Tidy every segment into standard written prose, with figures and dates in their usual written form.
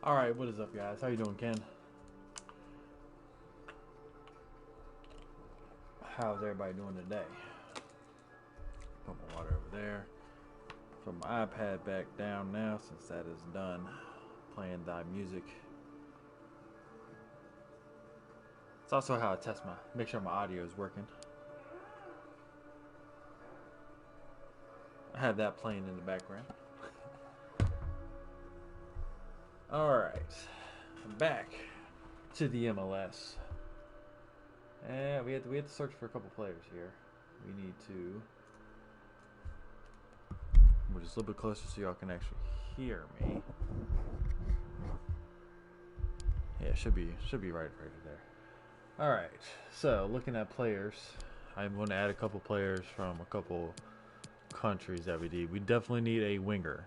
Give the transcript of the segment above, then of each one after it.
Alright, what is up, guys? How you doing, Ken? How's everybody doing today? Put my water over there. Put my iPad back down now since that is done. Playing thy music. It's also how I test make sure my audio is working. I have that playing in the background. Alright. Back to the MLS. And we have to search for a couple players here. We need to move just a little bit closer so y'all can actually hear me. Yeah, it should be right there. Alright, so looking at players, I'm going to add a couple players from a couple countries that we need. We definitely need a winger.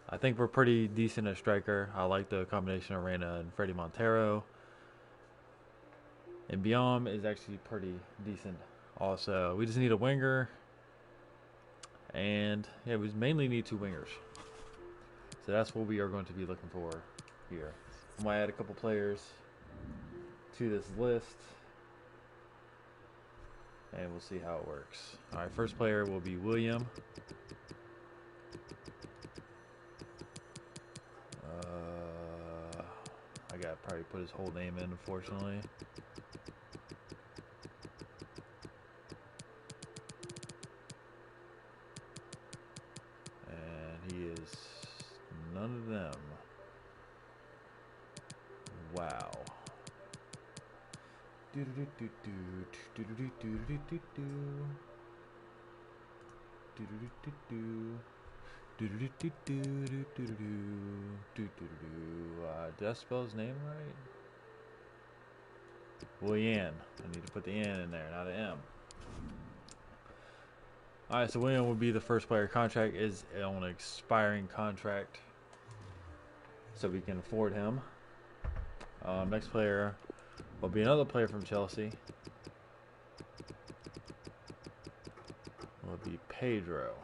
I think we're pretty decent at striker. I like the combination of Reyna and Freddie Montero. And Biom is actually pretty decent also. We just need a winger. And yeah, we mainly need two wingers. So that's what we are going to be looking for here. I'm going to add a couple players to this list. And we'll see how it works. Alright, first player will be William. I gotta probably put his whole name in, unfortunately. And he is none of them. Wow. Did I spell his name right? Willian. I need to put the N in there, not an M. Alright, so William will be the first player. Contract is on an expiring contract, so we can afford him. Next player will be another player from Chelsea. Will be Pedro.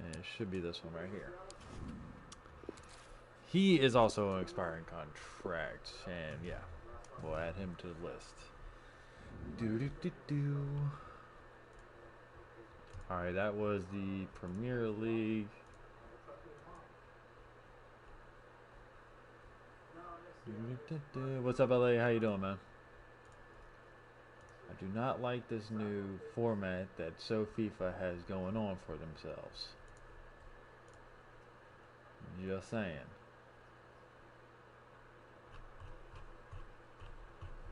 And it should be this one right here. He is also an expiring contract. And yeah, we'll add him to the list. Alright, that was the Premier League. What's up, LA? How you doing, man? I do not like this new format that FIFA has going on for themselves. Just saying.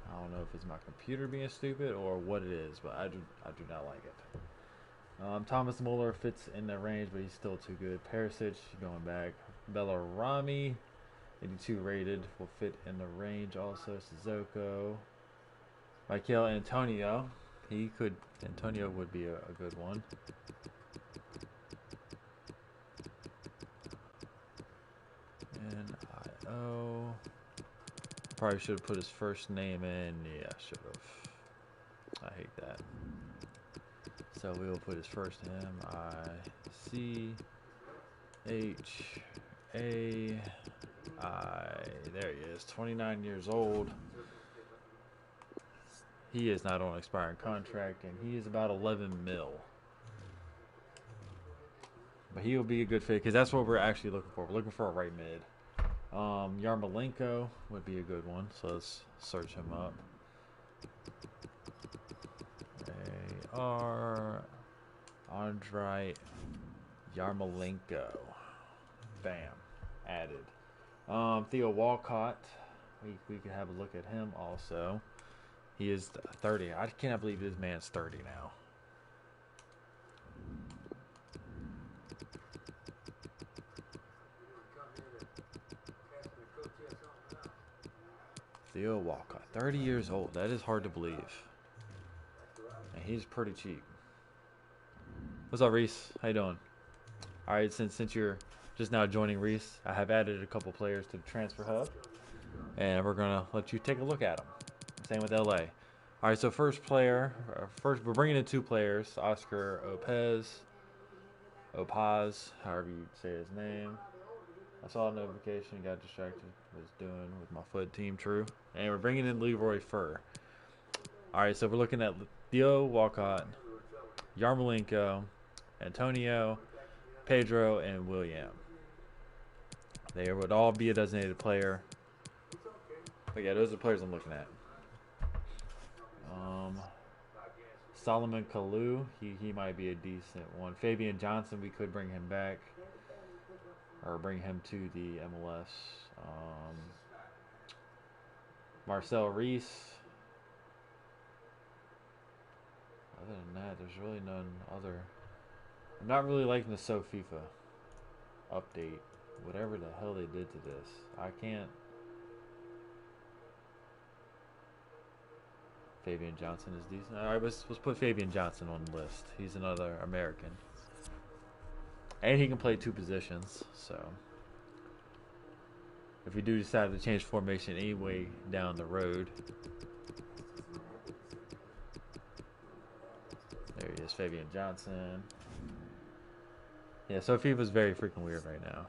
I don't know if it's my computer being stupid or what it is, but I do not like it. Thomas Muller fits in the range, but he's still too good. Perisic going back. Bellarami, 82 rated, will fit in the range also. Sissoko. Michael Antonio. Antonio would be a good one. N-I-O. Probably should have put his first name in. Yeah, should have. I hate that. So we will put his first name. I-C-H-A-I. There he is. 29 years old. He is not on an expiring contract, and he is about 11 mil. But he will be a good fit because that's what we're actually looking for. We're looking for a right mid. Yarmolenko would be a good one, so let's search him up. Andrei Yarmolenko. Bam. Added. Theo Walcott. We could have a look at him also. He is 30. I cannot believe this man's 30 now. Theo Walcott, 30 years old. That is hard to believe. And he's pretty cheap. What's up, Reese? How you doing? All right, since you're just now joining Reese, I have added a couple players to the transfer hub, and we're gonna let you take a look at them. Same with LA. All right, so first player, first we're bringing in 2 players, Oscar Opaz, however you say his name. I saw a notification, got distracted, was doing with my foot, team true. And we're bringing in Leroy Fur. All right, so we're looking at Theo Walcott, Yarmolenko, Antonio, Pedro, and William. They would all be a designated player. But yeah, those are the players I'm looking at. Solomon Kalou, he might be a decent one. Fabian Johnson, we could bring him back. Or bring him to the MLS. Marcel Reese. Other than that, there's really none other. I'm not really liking the So FIFA update. Whatever the hell they did to this. I can't. Fabian Johnson is decent. Alright, let's put Fabian Johnson on the list. He's another American. And he can play 2 positions, so if we do decide to change formation anyway down the road. There he is, Fabian Johnson. Yeah, so FIFA's very freaking weird right now.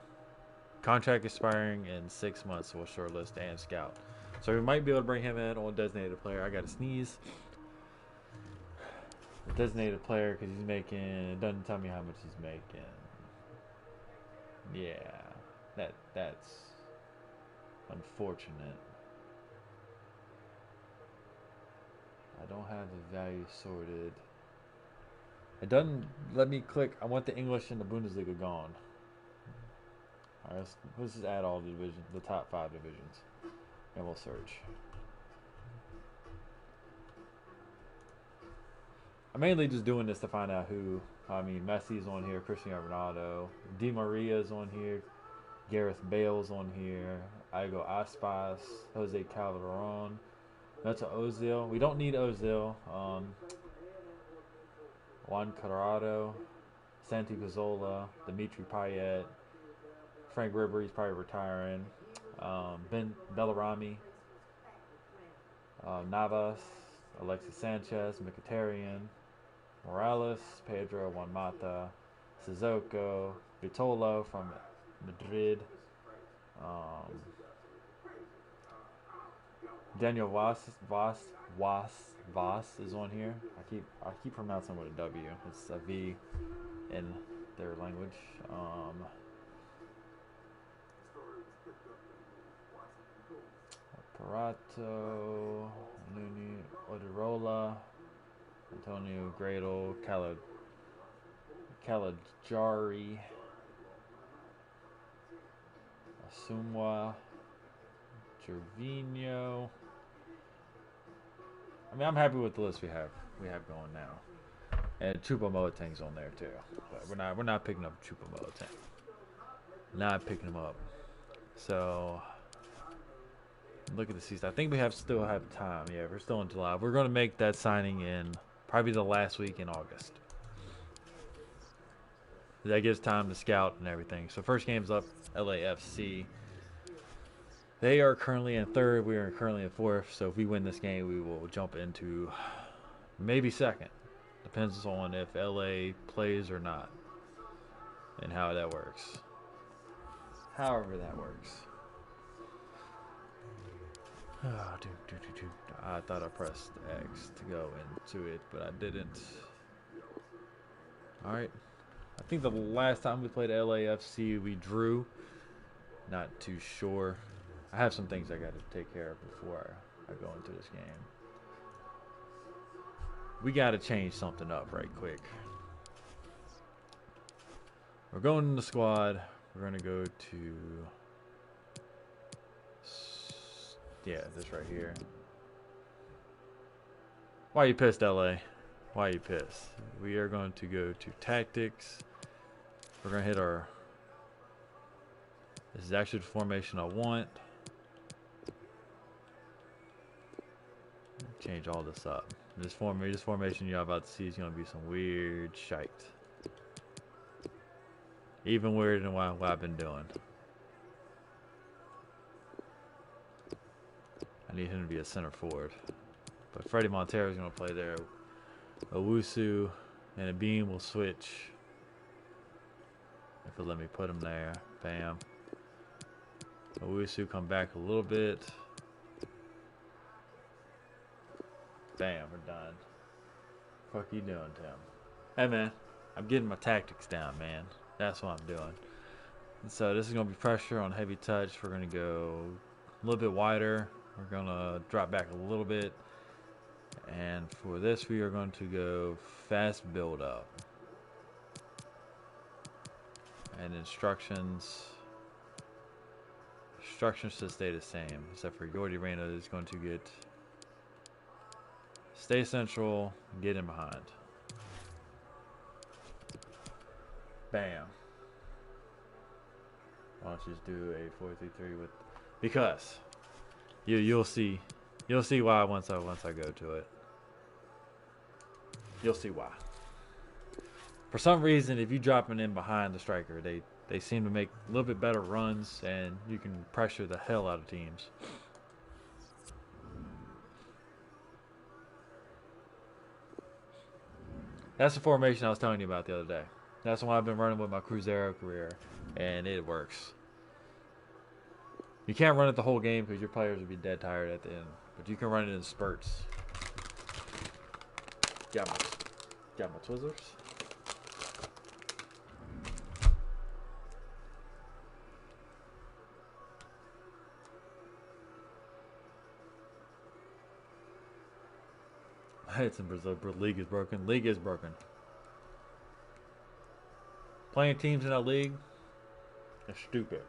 Contract expiring in 6 months, so we'll shortlist and scout. So we might be able to bring him in on designated player. I got to sneeze. Designated player because he's making. It doesn't tell me how much he's making. Yeah, that's unfortunate. I don't have the value sorted. It doesn't let me click. I want the English and the Bundesliga gone. Alright, let's just add all the divisions, the top 5 divisions, and we'll search. I'm mainly just doing this to find out who. I mean, Messi's on here, Cristiano Ronaldo, Di Maria's on here, Gareth Bale's on here, Igo Aspas, Jose Calderon, Neto Ozil. We don't need Ozil. Juan Corrado, Santi Cazorla, Dimitri Payet, Frank Ribery's probably retiring, Ben Bellarami, Navas, Alexis Sanchez, Mkhitaryan, Morales, Pedro, Juan Mata, Sissoko, Vitolo from Madrid, Daniel Voss is on here. I keep pronouncing with a W. It's a V in their language. Parato, Nuni Odirola, Antonio Gradle, Calajari, Asumwa, Gervinho. I mean, I'm happy with the list we have going now, and Choupo-Moting's on there too. But we're not picking up Choupo-Moting. Not picking him up. So look at the season. I think we still have time. Yeah, we're still in July. We're going to make that signing in probably the last week in August. That gives time to scout and everything. So first game's up, LAFC. They are currently in 3rd. We are currently in 4th. So if we win this game, we will jump into maybe 2nd. Depends on if LA plays or not and how that works. However that works. Oh, I thought I pressed X to go into it, but I didn't. Alright. I think the last time we played LAFC, we drew. Not too sure. I have some things I got to take care of before I go into this game. We got to change something up right quick. We're going in the squad. We're going to go to... yeah, this right here. Why are you pissed, LA? Why are you pissed? We are going to go to tactics. We're going to hit our... this is actually the formation I want. Change all this up. This formation you're about to see is going to be some weird shite. Even weirder than what I've been doing. I need him to be a center forward. But Freddie Montero is going to play there. Owusu and a beam will switch. If it'll let me put him there. Bam. Owusu come back a little bit. Bam, we're done. Fuck you doing, Tim? Hey, man. I'm getting my tactics down, man. That's what I'm doing. And so this is going to be pressure on heavy touch. We're going to go a little bit wider. We're going to drop back a little bit. And for this, we are going to go fast build up. And instructions should stay the same, except for Yordi Reyna is going to get stay central, get in behind. Bam. Why don't you just do a 4-3-3 with, because you'll see why once I go to it. You'll see why. For some reason, if you drop it in behind the striker, they seem to make a little bit better runs, and you can pressure the hell out of teams. That's the formation I was telling you about the other day. That's the one I've been running with my Cruzeiro career, and it works. You can't run it the whole game because your players will be dead tired at the end, but you can run it in spurts. Got my Twizzlers. It's in Brazil. League is broken. League is broken. Playing teams in that league is stupid.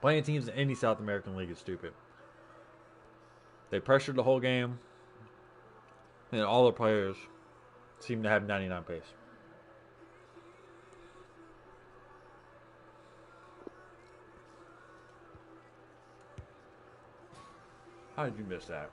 Playing teams in any South American league is stupid. They pressured the whole game, and all the players seem to have 99 pace. How did you miss that?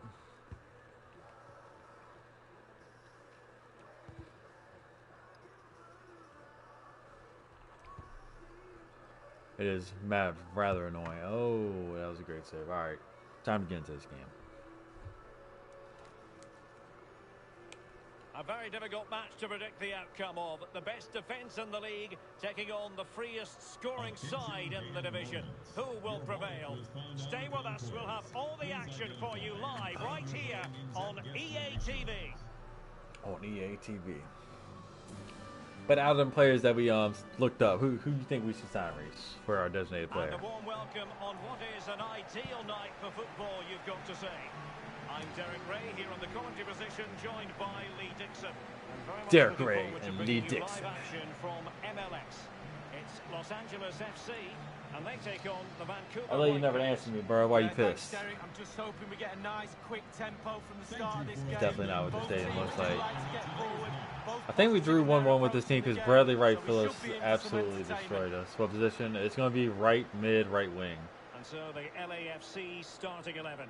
It is rather annoying. Oh, that was a great save. All right, time to get into this game. A very difficult match to predict the outcome of. The best defence in the league taking on the freest scoring side in the division. Who will prevail? Stay with us. We'll have all the action for you live right here on EA TV. On EA TV. But out of them players that we looked up, who do you think we should sign, Reese, for our designated player? And a warm welcome on what is an ideal night for football, you've got to say. I'm Derek Ray here on the commentary position, joined by Lee Dixon. Derek Ray and Lee Dixon. Live action from MLS. It's Los Angeles FC, and they take on the Vancouver I let you never Whitecaps. answer me, bro. Why are you pissed? Derek. I'm just hoping we get a nice, quick tempo from the start of this game. Definitely not what the stadium looks like. Forward. I think we drew 1-1 with this team because Bradley Wright Phillips absolutely destroyed us. What position? It's going to be right mid, right wing. And so the LAFC starting 11.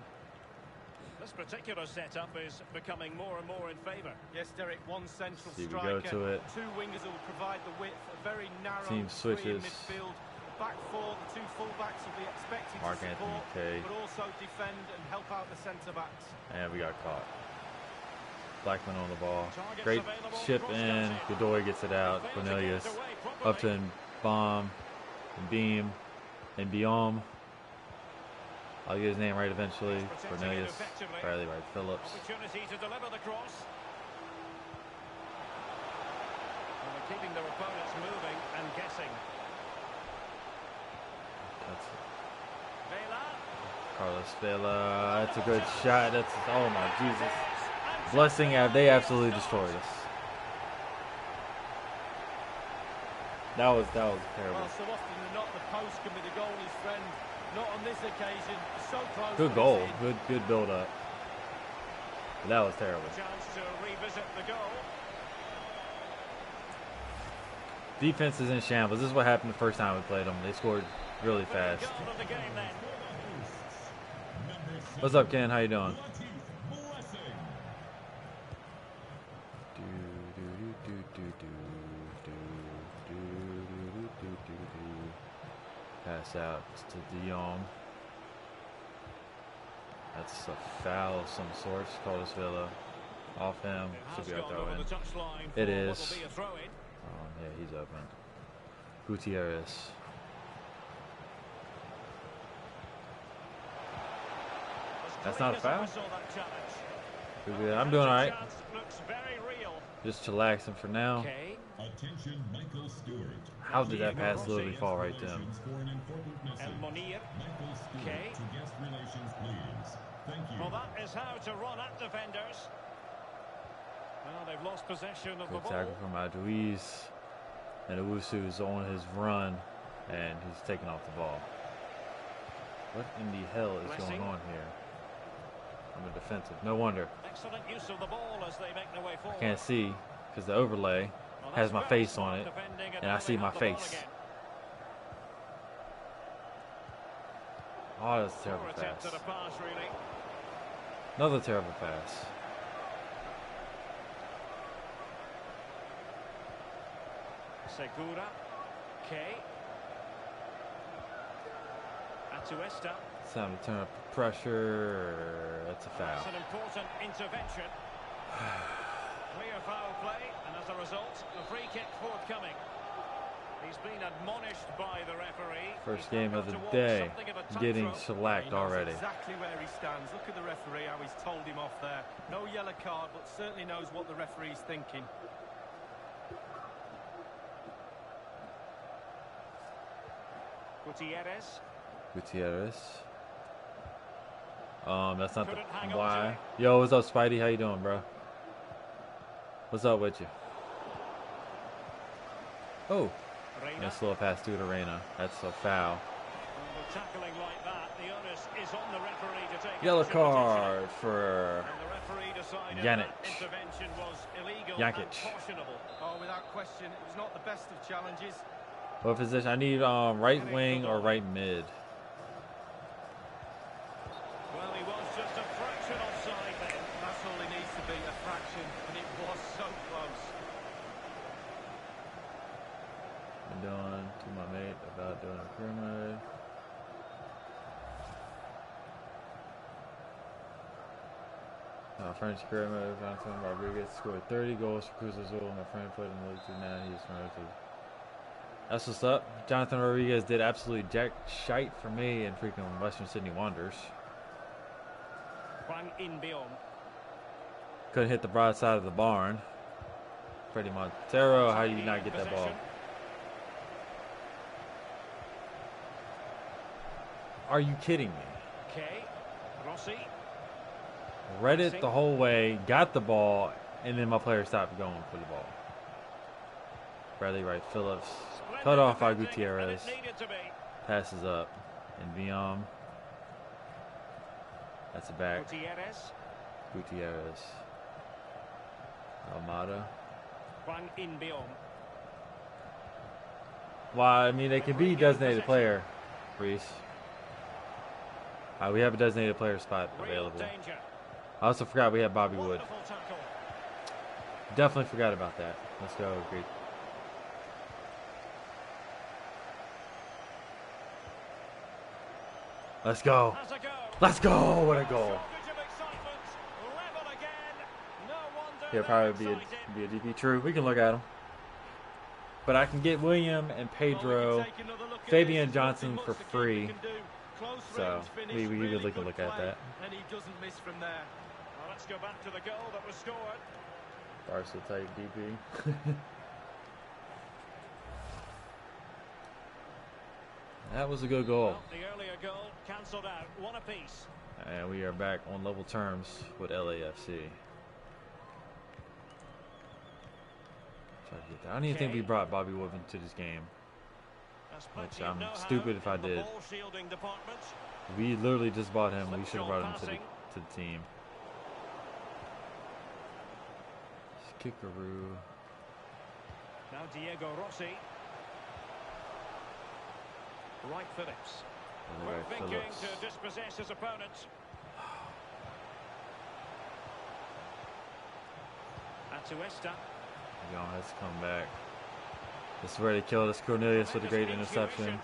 This particular setup is becoming more and more in favour. Yes, Derek, one central See, we striker. go to it. Two wingers will provide the width. A very narrow Team three in switches. midfield. The back four, the two full-backs will be expected Mark to Anthony support, Kay. but also defend and help out the centre-backs. And we got caught. Blackman on the ball. Great chip in. Godoy gets it out. Cornelius up to Bomb and Beam and Biom. I'll get his name right eventually. Cornelius, Bradley Wright Phillips. Opportunity to deliver the cross. And they're keeping their opponents moving and guessing. That's it. Vela. Carlos Vela. That's a good shot. That's, oh my Jesus. Blessing, they absolutely destroyed us. That was terrible. Well, so often than not, the post can be the goalie's friend. Not on this occasion. So close. Good goal. Good build up. But that was terrible. Chance to revisit the goal. Defense is in shambles. This is what happened the first time we played them. They scored really fast. Goal of the game then. What's up, Ken? How you doing? Pass out. It's to De Jong. That's a foul of some sort. Villa off him. Should be a throw in. It is. Yeah, he's open. Gutierrez. That's not a foul. I'm doing all right. Just chillaxing for now. How did that pass literally fall right to him? Well, that is how to run at defenders. Well, they've lost possession of the ball. Good tackle from Adouiz. And Owusu's on his run, and he's taking off the ball. What in the hell is going on here? I'm a defensive. No wonder. Excellent use of the ball as they make their way forward. I can't see because the overlay has my face on it, and I see my face. Oh, that's a terrible pass. Another terrible pass. Segura, Kay, Atuesta. It's time to turn up the pressure. That's a foul. That's an important intervention. Clear foul play, and as a result, a free kick forthcoming. He's been admonished by the referee. First game of the day, getting shellacked already. Exactly where he stands. Look at the referee, how he's told him off there. No yellow card, but certainly knows what the referee's thinking. Gutierrez. That's not the why. Yo, what's up, Spidey? How you doing, bro? What's up with you? Oh, nice little pass through to Reina. That's a foul. Tackling like that, the onus is on the referee to take yellow card for Yannick. Yankic. Oh, without question, it was not the best of challenges. What position? I need right wing or right mid. Well, he was just a fraction offside then. That's all he needs to be, a fraction, and it was so close. I'm doing to my mate about doing a pyramid. French pyramid. Jonathan Rodriguez scored 30 goals for Cruz Azul. My friend put in the league to now. He's promoted. That's what's up. Jonathan Rodriguez did absolutely jack shite for me in freaking Western Sydney Wanderers. Couldn't hit the broadside of the barn. Freddie Montero, how do you not get that ball? Are you kidding me? Read it the whole way, got the ball, and then my player stopped going for the ball. Bradley Wright Phillips. Cut off by Gutierrez. Passes up. And Viam. That's a back. Gutierrez. Almada. Well, I mean, they can be designated player, Reese. We have a designated player spot available. I also forgot we had Bobby Wood. Definitely forgot about that. Let's go, Greek. Let's go. Let's go. What a goal. He'll probably be a DP. True. We can look at him. But I can get William and Pedro, Fabian Johnson for free. So we really can look at that. And he doesn't miss from there. Well, let's go back to the goal that was scored. Barca type DP. That was a good goal. Well, the earlier goal cancelled out, one apiece. And we are back on level terms with LAFC. I don't even think we brought Bobby Wood into this game, which I'm stupid if I did. We literally just bought him. We should have brought him to the team. Kickaroo. Now Diego Rossi. Wright Phillips. Thinking to dispossess his opponents. Atuesta. Young has to come back. This is where they killed us. Cornelius with a great interception.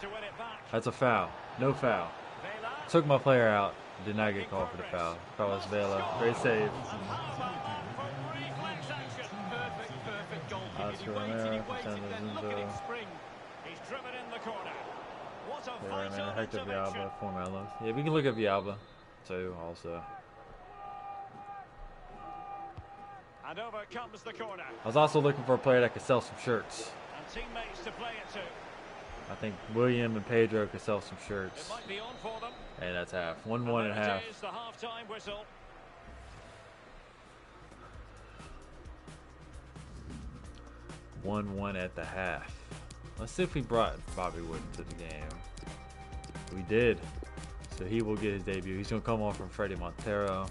That's a foul. No foul. Vela. Took my player out. Did not get called for the foul. That was Vela. Great save. And how about that for reflex action? Perfect goal That's kicking. for He Romero, waited, then look at him Zunzo. spring. He's driven in the corner. What a Right, vital man. Hector intervention. Villalba, former LO. Yeah, we can look at Villalba too, also. And over comes the corner. I was also looking for a player that could sell some shirts. And teammates to play it to. I think William and Pedro could sell some It shirts. might be on for them. And that's half. 1-1 And and a there half. it is, the half-time whistle. 1-1 at the half. Let's see if we brought Bobby Wood into the game. We did. So he will get his debut. He's going to come on from Freddie Montero.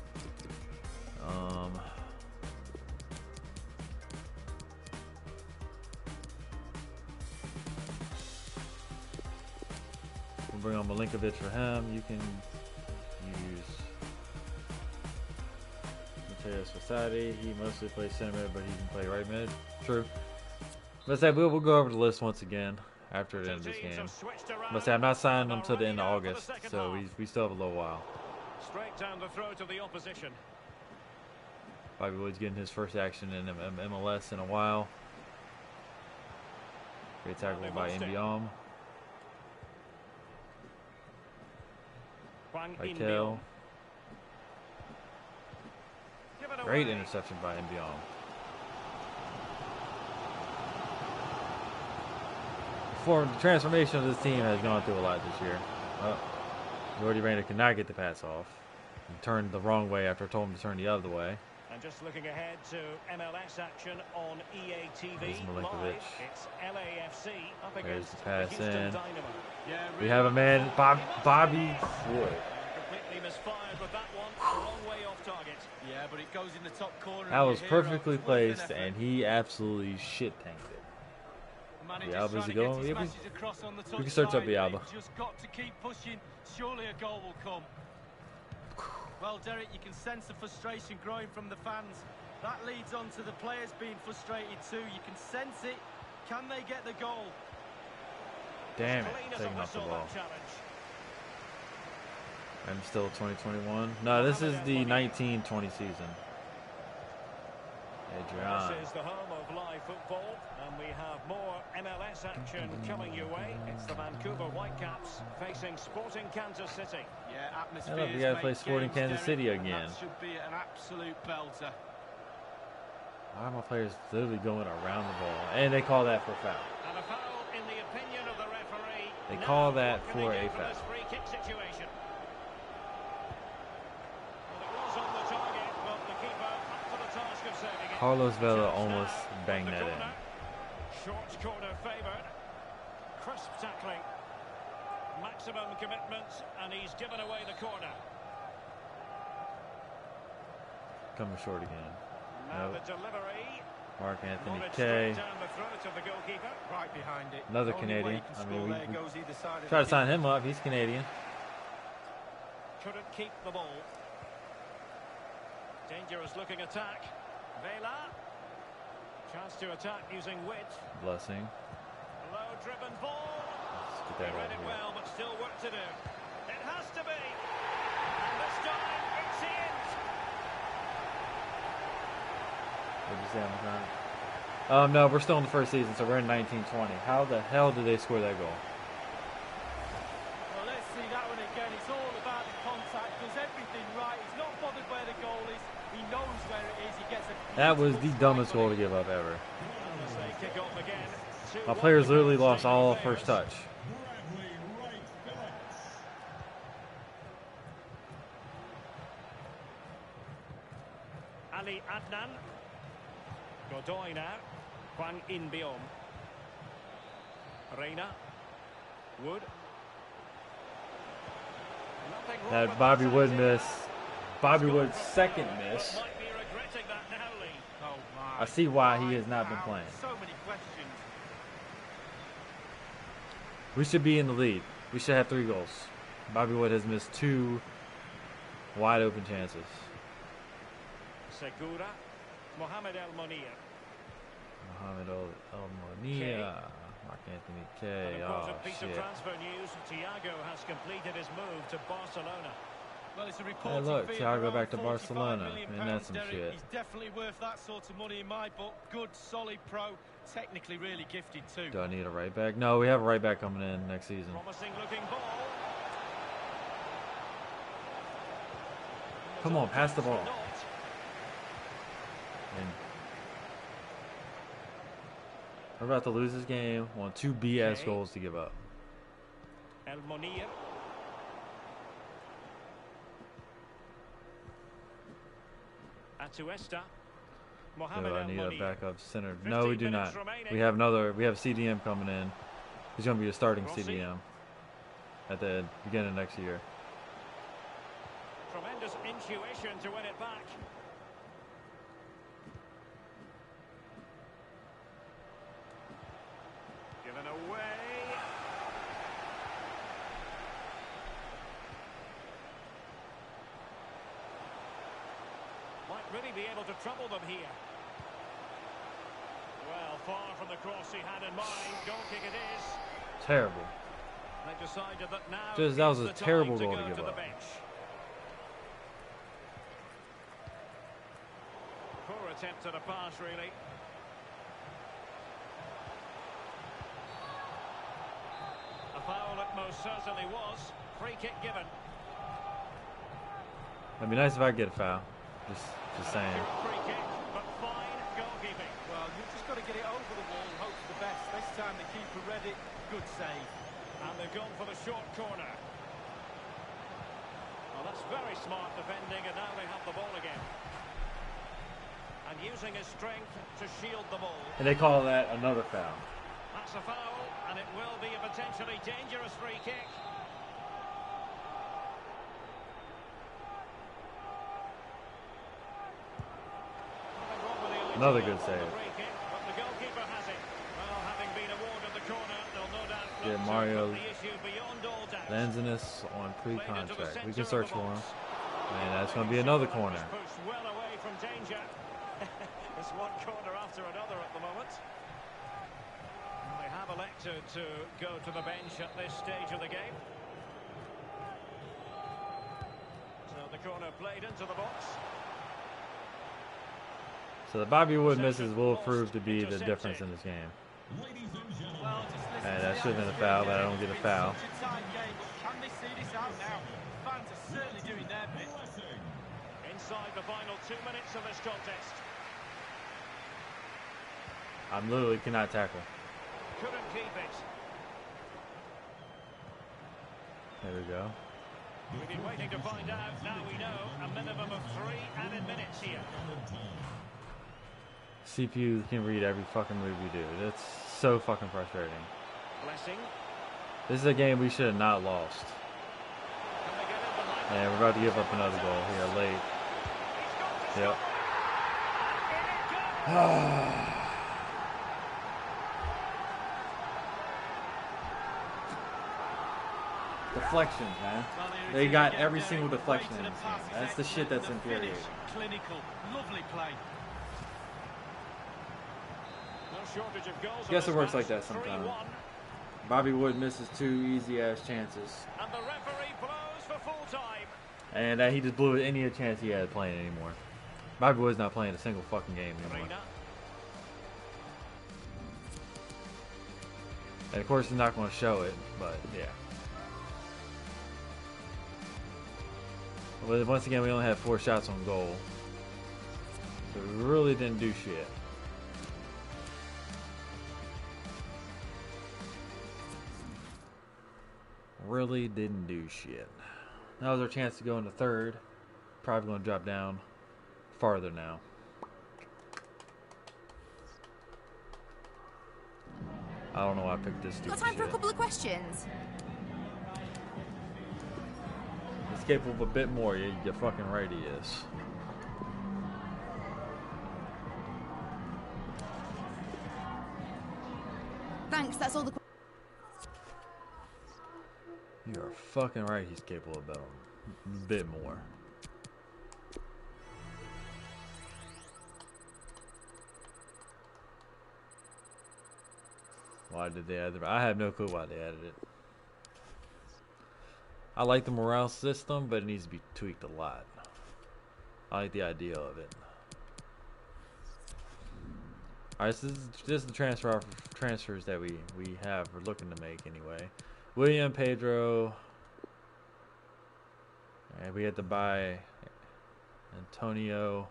We'll bring on Milinkovic for him. You can use Mateus Fasati. He mostly plays center mid, but he can play right mid. True. Let's say we'll go over the list once again after the end of this game. Let's say I'm not signing them till the end of August, so we still have a little while. Straight down the throat of the opposition. Bobby Wood's getting his first action in MLS in a while. Great tackle by Mbiom. Michael. Great interception by Mbiom. The transformation of this team has gone through a lot this year. Jordy Reyna could not get the pass off. He turned the wrong way after I told him to turn the other way. And just looking ahead to MLS action on EA TV There's Milinkovic. live. It's LAFC up There's against the pass the Houston in. Dynamo. Yeah, We have a man, Bobby Wood. Completely misfired with that one. A long way off target. Yeah, but it goes in the top corner. That was perfectly placed, and he absolutely shit tanked it. Villalba's the goal. Yeah, we can search up Villalba. Just got to keep pushing. Surely a goal will come. Well, Derek, you can sense the frustration growing from the fans. That leads on to the players being frustrated too. You can sense it. Can they get the goal? Damn it, Clean as a taking off the whistle, ball. that challenge. I'm still 2021. No, this is the 1920 season. Adrian. This is the home of live football, and we have more MLS action coming your way. It's the Vancouver Whitecaps facing Sporting Kansas City. Yeah, atmosphere. I love you guys play Sporting Kansas City again. That should be an absolute belter. Why are my players literally going around the ball? And they call that for a foul. And a foul in the opinion of the referee. They Now, call that what can for they a get from foul. this free kick situation? Well, it was on the target, but the keeper up to the task of saving it. Carlos Vela Chance almost now banged from the that in. corner. Short corner favoured. Crisp tackling. Maximum commitment, and he's given away the corner. Coming short again. Now Nope. the delivery. Mark Anthony Nodded K. straight down the throat of the goalkeeper. Right behind it. Another Only way Canadian. you can I score mean, there we goes either side of try to the sign him up. He's Canadian. Couldn't keep the ball. Dangerous looking attack. Vela. Chance to attack using width. Blessing. Low driven ball. Let's He get that read right it here. well, but still work to do. It has to be. And this time it's in. What'd you say on the time? No, we're still in the first season, so we're in 1920. How the hell did they score that goal? Well, let's see that one again. It's all about the contact. Does everything right. He's not bothered where the goal is. He knows where it is. He gets a. That was the dumbest goal to give up ever. And as they kick off again. My players literally lost all first touch. Ali Adnan. Godoy now. Hwang In-beom. Reina. Wood. Nothing wrong That with Bobby Wood save. miss. Bobby Wood's second miss. Might be regretting that now, Lee. Oh my. I see why he has not been Wow, playing. So many questions. We should be in the lead. We should have 3 goals. Bobby Wood has missed 2 wide open chances. Segura. Mohamed El Monia. Mohamed El Monia. Mark Anthony An K. Oh, important piece of shit. transfer news. Thiago has completed his move to Barcelona. Well, it's a Hey, reported look, fee of Thiago around back to 45 Barcelona. million And that's some Derek. shit. He's definitely worth that sort of money in my book. Good, solid pro, technically really gifted too. Do I need a right back? No, we have a right back coming in next season. Promising looking ball. Come on, pass the ball. And we're about to lose this game on 2 BS goals to give up. El Monir. Atuesta. Mohamed Do I El need a Monir. backup center? No, we do 15 not. minutes remaining. We have CDM coming in. He's going to be a starting Rossi. CDM at the beginning of next year. Tremendous intuition to win it back. Given away. Might really be able to trouble them here. Well, far from the cross he had in mind. Goal kick it is. Terrible. They decided that now That was is a the time terrible to goal go to give to the up. bench. Poor attempt at a pass, really. A foul it most certainly was. Free kick given. It'd be nice if I get a foul. Just An saying. accurate free kick, but fine goalkeeping. Well, you've just got to get it over the wall and hope for the best. This time the keeper read it. Good save. And they've gone for the short corner. Well, that's very smart defending, and now they have the ball again. And using his strength to shield the ball. And they call that another foul. That's a foul, and it will be a potentially dangerous free kick. Nothing wrong with the Another original good save. on the free kick, but the goalkeeper has it. Well, having been awarded the corner, they'll no doubt look Yeah, to Mario put the issue beyond all doubt. Lanzinus on Played into the pre-contract. We centre can of search the for him. box. And that's going to be another That was corner. pushed well away from danger. It's one corner after another at the moment. And they have elected to go to the bench at this stage of the game. So the corner played into the box. So the Bobby Wood misses will prove to be the difference in this game. Well, just listen And to that the should have been a atmosphere foul, of the but I game. don't get a It's foul. such a tight game, but can they see this out now? Fans are certainly doing their bit. Inside the final 2 minutes of this contest. I literally cannot tackle. Couldn't keep it. There we go. We've been waiting to find out. Now we know a minimum of 3 added minutes here. CPU can read every fucking move we do. That's so fucking frustrating. Blessing. This is a game we should have not lost. Can they get in behind? And we're about to give up another goal here late. He's got to Yep. And in it goes. Deflections, man. Well, here it They is got again, every Derek. single deflection Way in to this the pass game. is That's the shit that's excellent. The finish, infuriating. clinical, lovely play. No shortage of goals. Guess in it works this like that match. sometimes. 3-1. Bobby Wood misses 2 easy-ass chances. And the referee blows for full time. And he just blew any chance he had playing anymore. Bobby Wood's not playing a single fucking game anymore. Reina. And of course he's not going to show it, but yeah. But once again, we only had 4 shots on goal. So we really didn't do shit. Really didn't do shit. That was our chance to go into third. Probably going to drop down farther now. I don't know why I picked this stupid Got time for a shit. couple of questions? He's capable of a bit more. You're fucking right, he is. Thanks, that's all the You are fucking right. He's capable of a bit more. Why did they add it? I have no clue why they added it. I like the morale system, but it needs to be tweaked a lot. I like the idea of it. All right, so this is the transfers that we're looking to make anyway. William, Pedro, and we had to buy Antonio,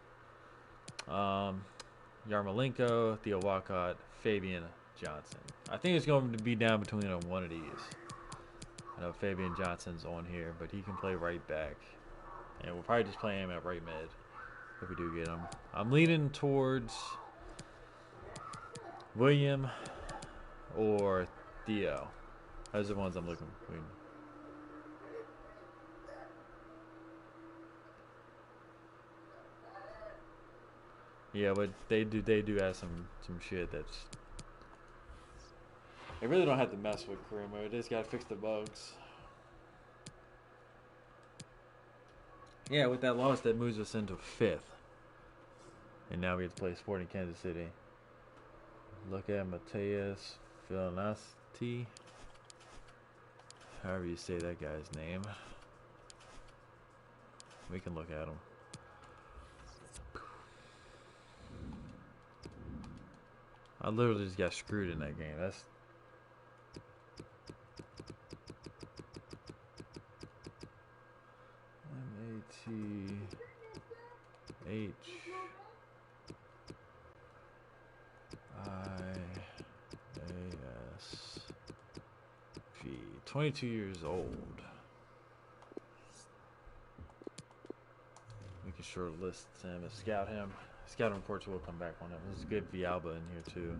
Yarmolenko, Theo Walcott, Fabian Johnson. I think it's going to be down between one of these. I know Fabian Johnson's on here, but he can play right back. And we'll probably just play him at right mid if we do get him. I'm leaning towards William or Theo. Those are the ones I'm looking between. Yeah, but they do have some shit that's. They really don't have to mess with career mode. They just gotta fix the bugs. Yeah, with that loss, that moves us into 5th, and now we have to play Sporting Kansas City. Look at Mateus Villanasti. However you say that guy's name. We can look at him. I literally just got screwed in that game. That's MATHIASV. 22 years old. We can short list him and scout him. Scouting reports will come back on him. There's a good Villalba in here too.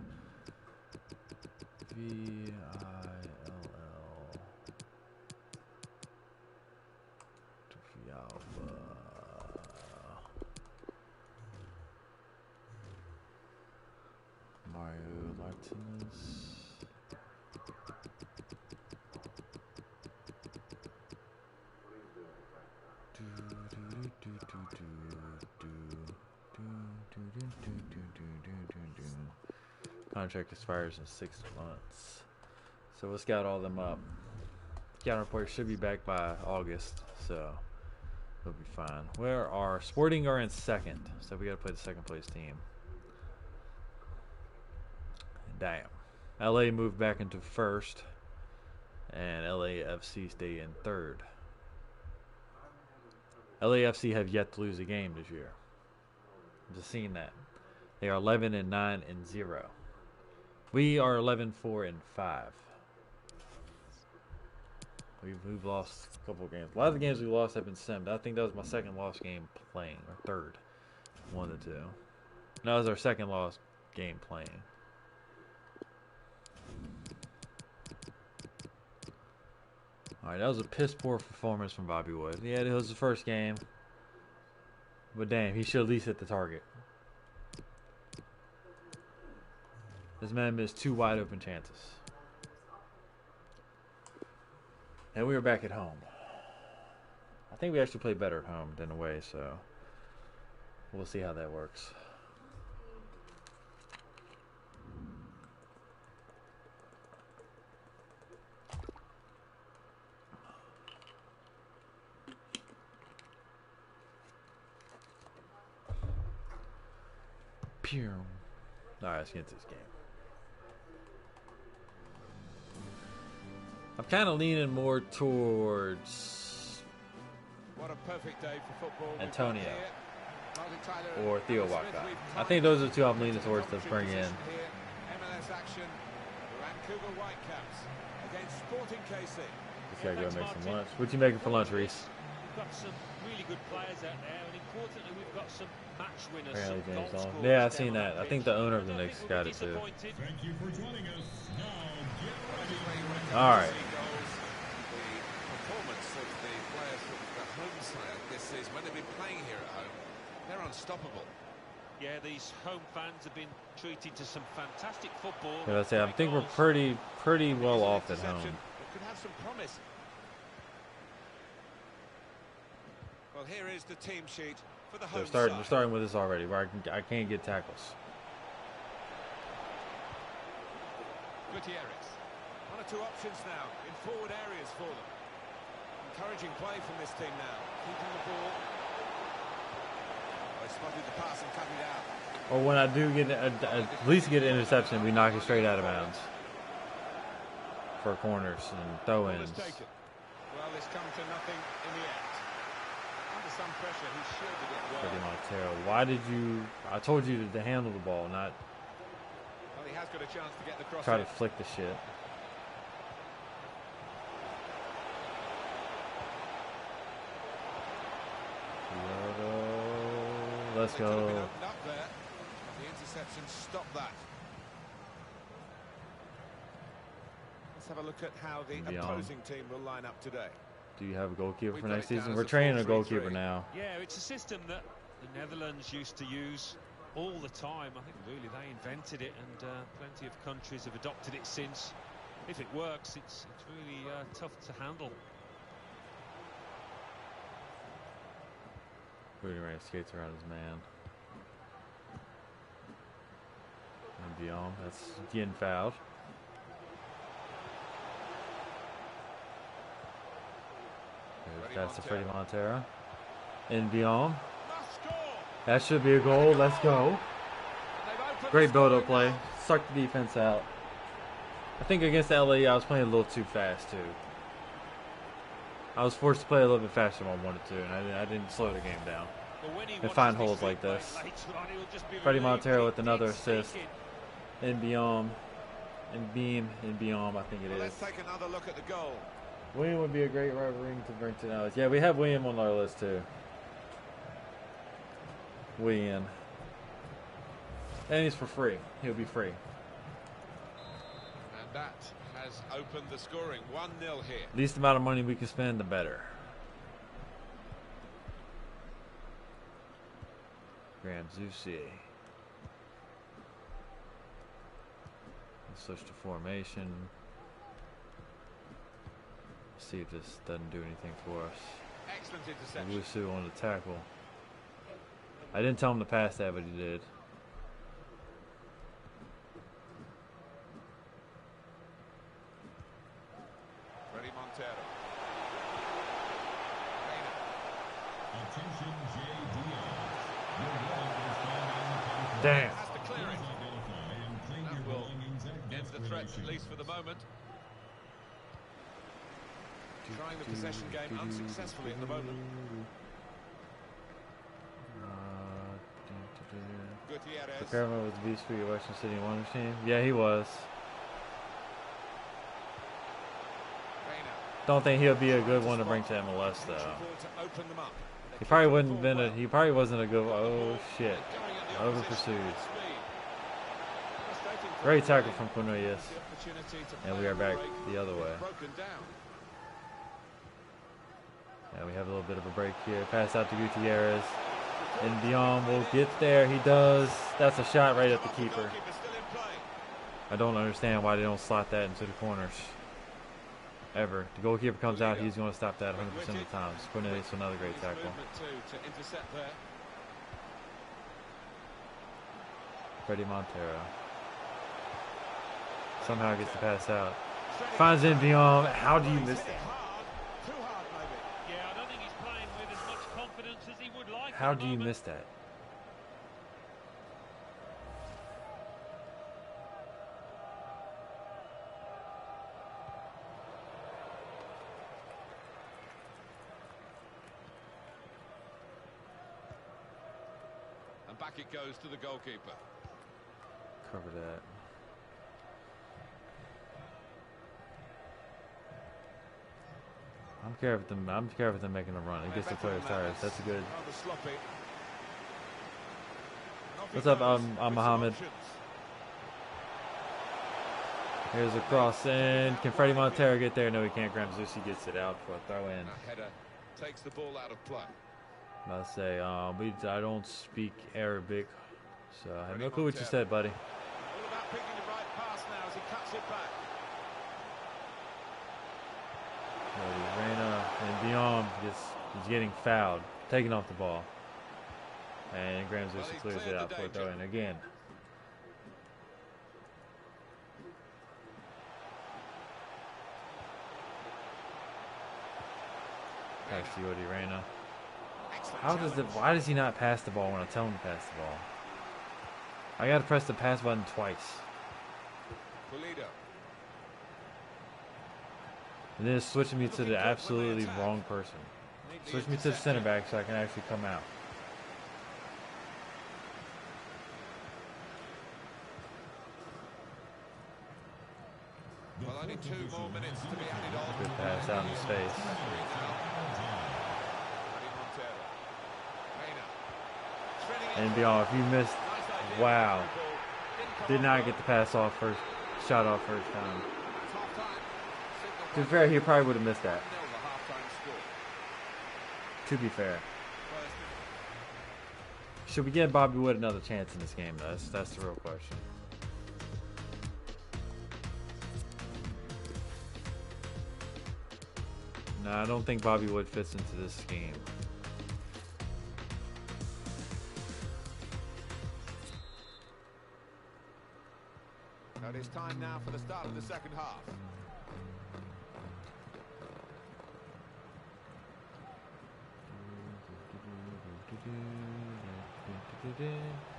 Villalba. Mario Martinez. Contract expires in 6 months. So we'll scout all them up. Scouting report should be back by August, so we'll be fine. Where are Sporting are in 2nd, so we gotta play the 2nd place team. Damn. LA moved back into 1st, and LAFC stay in 3rd. LAFC have yet to lose a game this year. Just seeing that. They are 11-9-0. We are 11-4-5. We've lost a couple of games. A lot of the games we lost have been simmed. I think that was my 2nd lost game playing, or 3rd. 1 of the 2. That was our 2nd lost game playing. Alright, that was a piss poor performance from Bobby Wood. Yeah, it was the first game. But damn, he should at least hit the target. This man missed 2 wide open chances. And we were back at home. I think we actually played better at home than away, so we'll see how that works. Alright, let's get into this game. I'm kind of leaning more towards what a perfect day for football. Antonio or Theo Walcott. I think those are the 2 I'm leaning towards to bring in. MLS action. Vancouver Whitecaps against Sporting KC. Just gotta go make some lunch. What you making for lunch, Reese? We've got some really good players out there, and importantly, we've got some match winners. Apparently James Long. Yeah, I've seen that. I think the owner of the Knicks got it too. Thank you for joining us. Now get ready. All right. The performance of the players from the home side this season, when they've been playing here at home, they're unstoppable. Yeah, these home fans have been treated to some fantastic football. Yeah, let's say I think we're pretty well off at home. It could have some promise. Well, here is the team sheet for the home side. They're starting with this already, where I can't get tackles. Gutierrez. One or two options now in forward areas for them. Encouraging play from this team now. Keeping the ball. They spotted the pass and cut it out. Or when I do get at least get an interception, we knock it straight out of bounds for corners and throw-ins. Well, it's come to nothing in the end. Under some pressure, he shielded it well. Pretty Montero. Why did you? I told you to handle the ball, not Well, he has got a chance to get the cross. try to flick the shit. Let's They could have been go. opened up there. The interception stopped that. Let's have a look at how the Beyond. opposing team will line up today. Do you have a goalkeeper We've for got next it down season? as We're a training a 4-3-3. goalkeeper now. Yeah, it's a system that the Netherlands used to use all the time. I think really they invented it, and plenty of countries have adopted it since. If it works, it's really tough to handle. Rudy Ray skates around his man. And beyond, that's getting fouled. That's to Freddie Montero. And beyond. That should be a goal. Let's go. Great build-up play. Suck the defense out. I think against LA, I was playing a little too fast, too. I was forced to play a little bit faster than I wanted to, and I didn't slow the game down. And find holes like this. Freddie Montero with another assist. And beyond. And Beam and beyond, I think it is. Let's take another look at the goal. William would be a great right wing to bring to Alex. Yeah, we have William on our list too. William. And he's for free. He'll be free. And that has opened the scoring. 1-0 here. Least amount of money we can spend, the better. Graham Zusi. Let's switch to formation. See if this doesn't do anything for us. Excellent interception. Wusu on the tackle. I didn't tell him to pass that, but he did. Freddie Montero. Attention, JDS. Your ball is found on the counter. Damn. Has to clear it. Qualify and claim That your will belongings at end the threat, at least for the moment. Trying the possession game unsuccessfully at the moment. Gutierrez. Grandma was the beast for your Western City Wonders team. Yeah, he was. Reina. Don't think he'll be a good one to bring to MLS though. Ball to open them up. He probably wouldn't have been a. He probably wasn't a good. Oh shit! Going at the Over opposition pursued. at speed. Frustrating for Great the tackle team. from Cornelius. The opportunity to And play we are on back break. the other way. Broken down. Yeah, we have a little bit of a break here. Pass out to Gutierrez. And beyond will get there. He does. That's a shot right at the keeper. Goalkeeper still in play. I don't understand why they don't slot that into the corners. Ever. The goalkeeper comes out, he's going to stop that 100% of the time. Cornelius, another great His tackle. movement too to intercept there. Freddie Montero. Somehow gets the pass out. Finds in beyond. How do you miss that? Hard. Too hard maybe. Yeah, I don't think he's playing with as much confidence as he would like. How at the do you moment. miss that? And back it goes to the goalkeeper. Cover that. I'm careful with them making a run. It gets the Better than players that. tired. That's a good. Rather sloppy. And off he What's up, goes I'm with some Mohammed. options. Here's a cross in. Can Freddie Montero get there? No, he can't. Graham Zusi gets it out for a throw in. And a header takes the ball out of play. I'll say, I don't speak Arabic, so I have no clue what you said, buddy. All about picking the right pass now as he cuts it back. Reina and beyond, he's getting fouled, taking off the ball. And Graham Well, Zusi he's clears it cleared out the for a danger. throw in again. Nice, Yordi Reyna. Why does he not pass the ball when I tell him to pass the ball? I gotta press the pass button twice. And then it's switching me to the absolutely wrong person. Switch me to the center back so I can actually come out. Well, only 2 more minutes to be added on. Good pass out in space. And beyond, if you missed, wow. Did not get the pass off first, shot off first time. To be fair, he probably would have missed that. To be fair. Should we get Bobby Wood another chance in this game? That's the real question. No, I don't think Bobby Wood fits into this scheme. So it is time now for the start of the second half.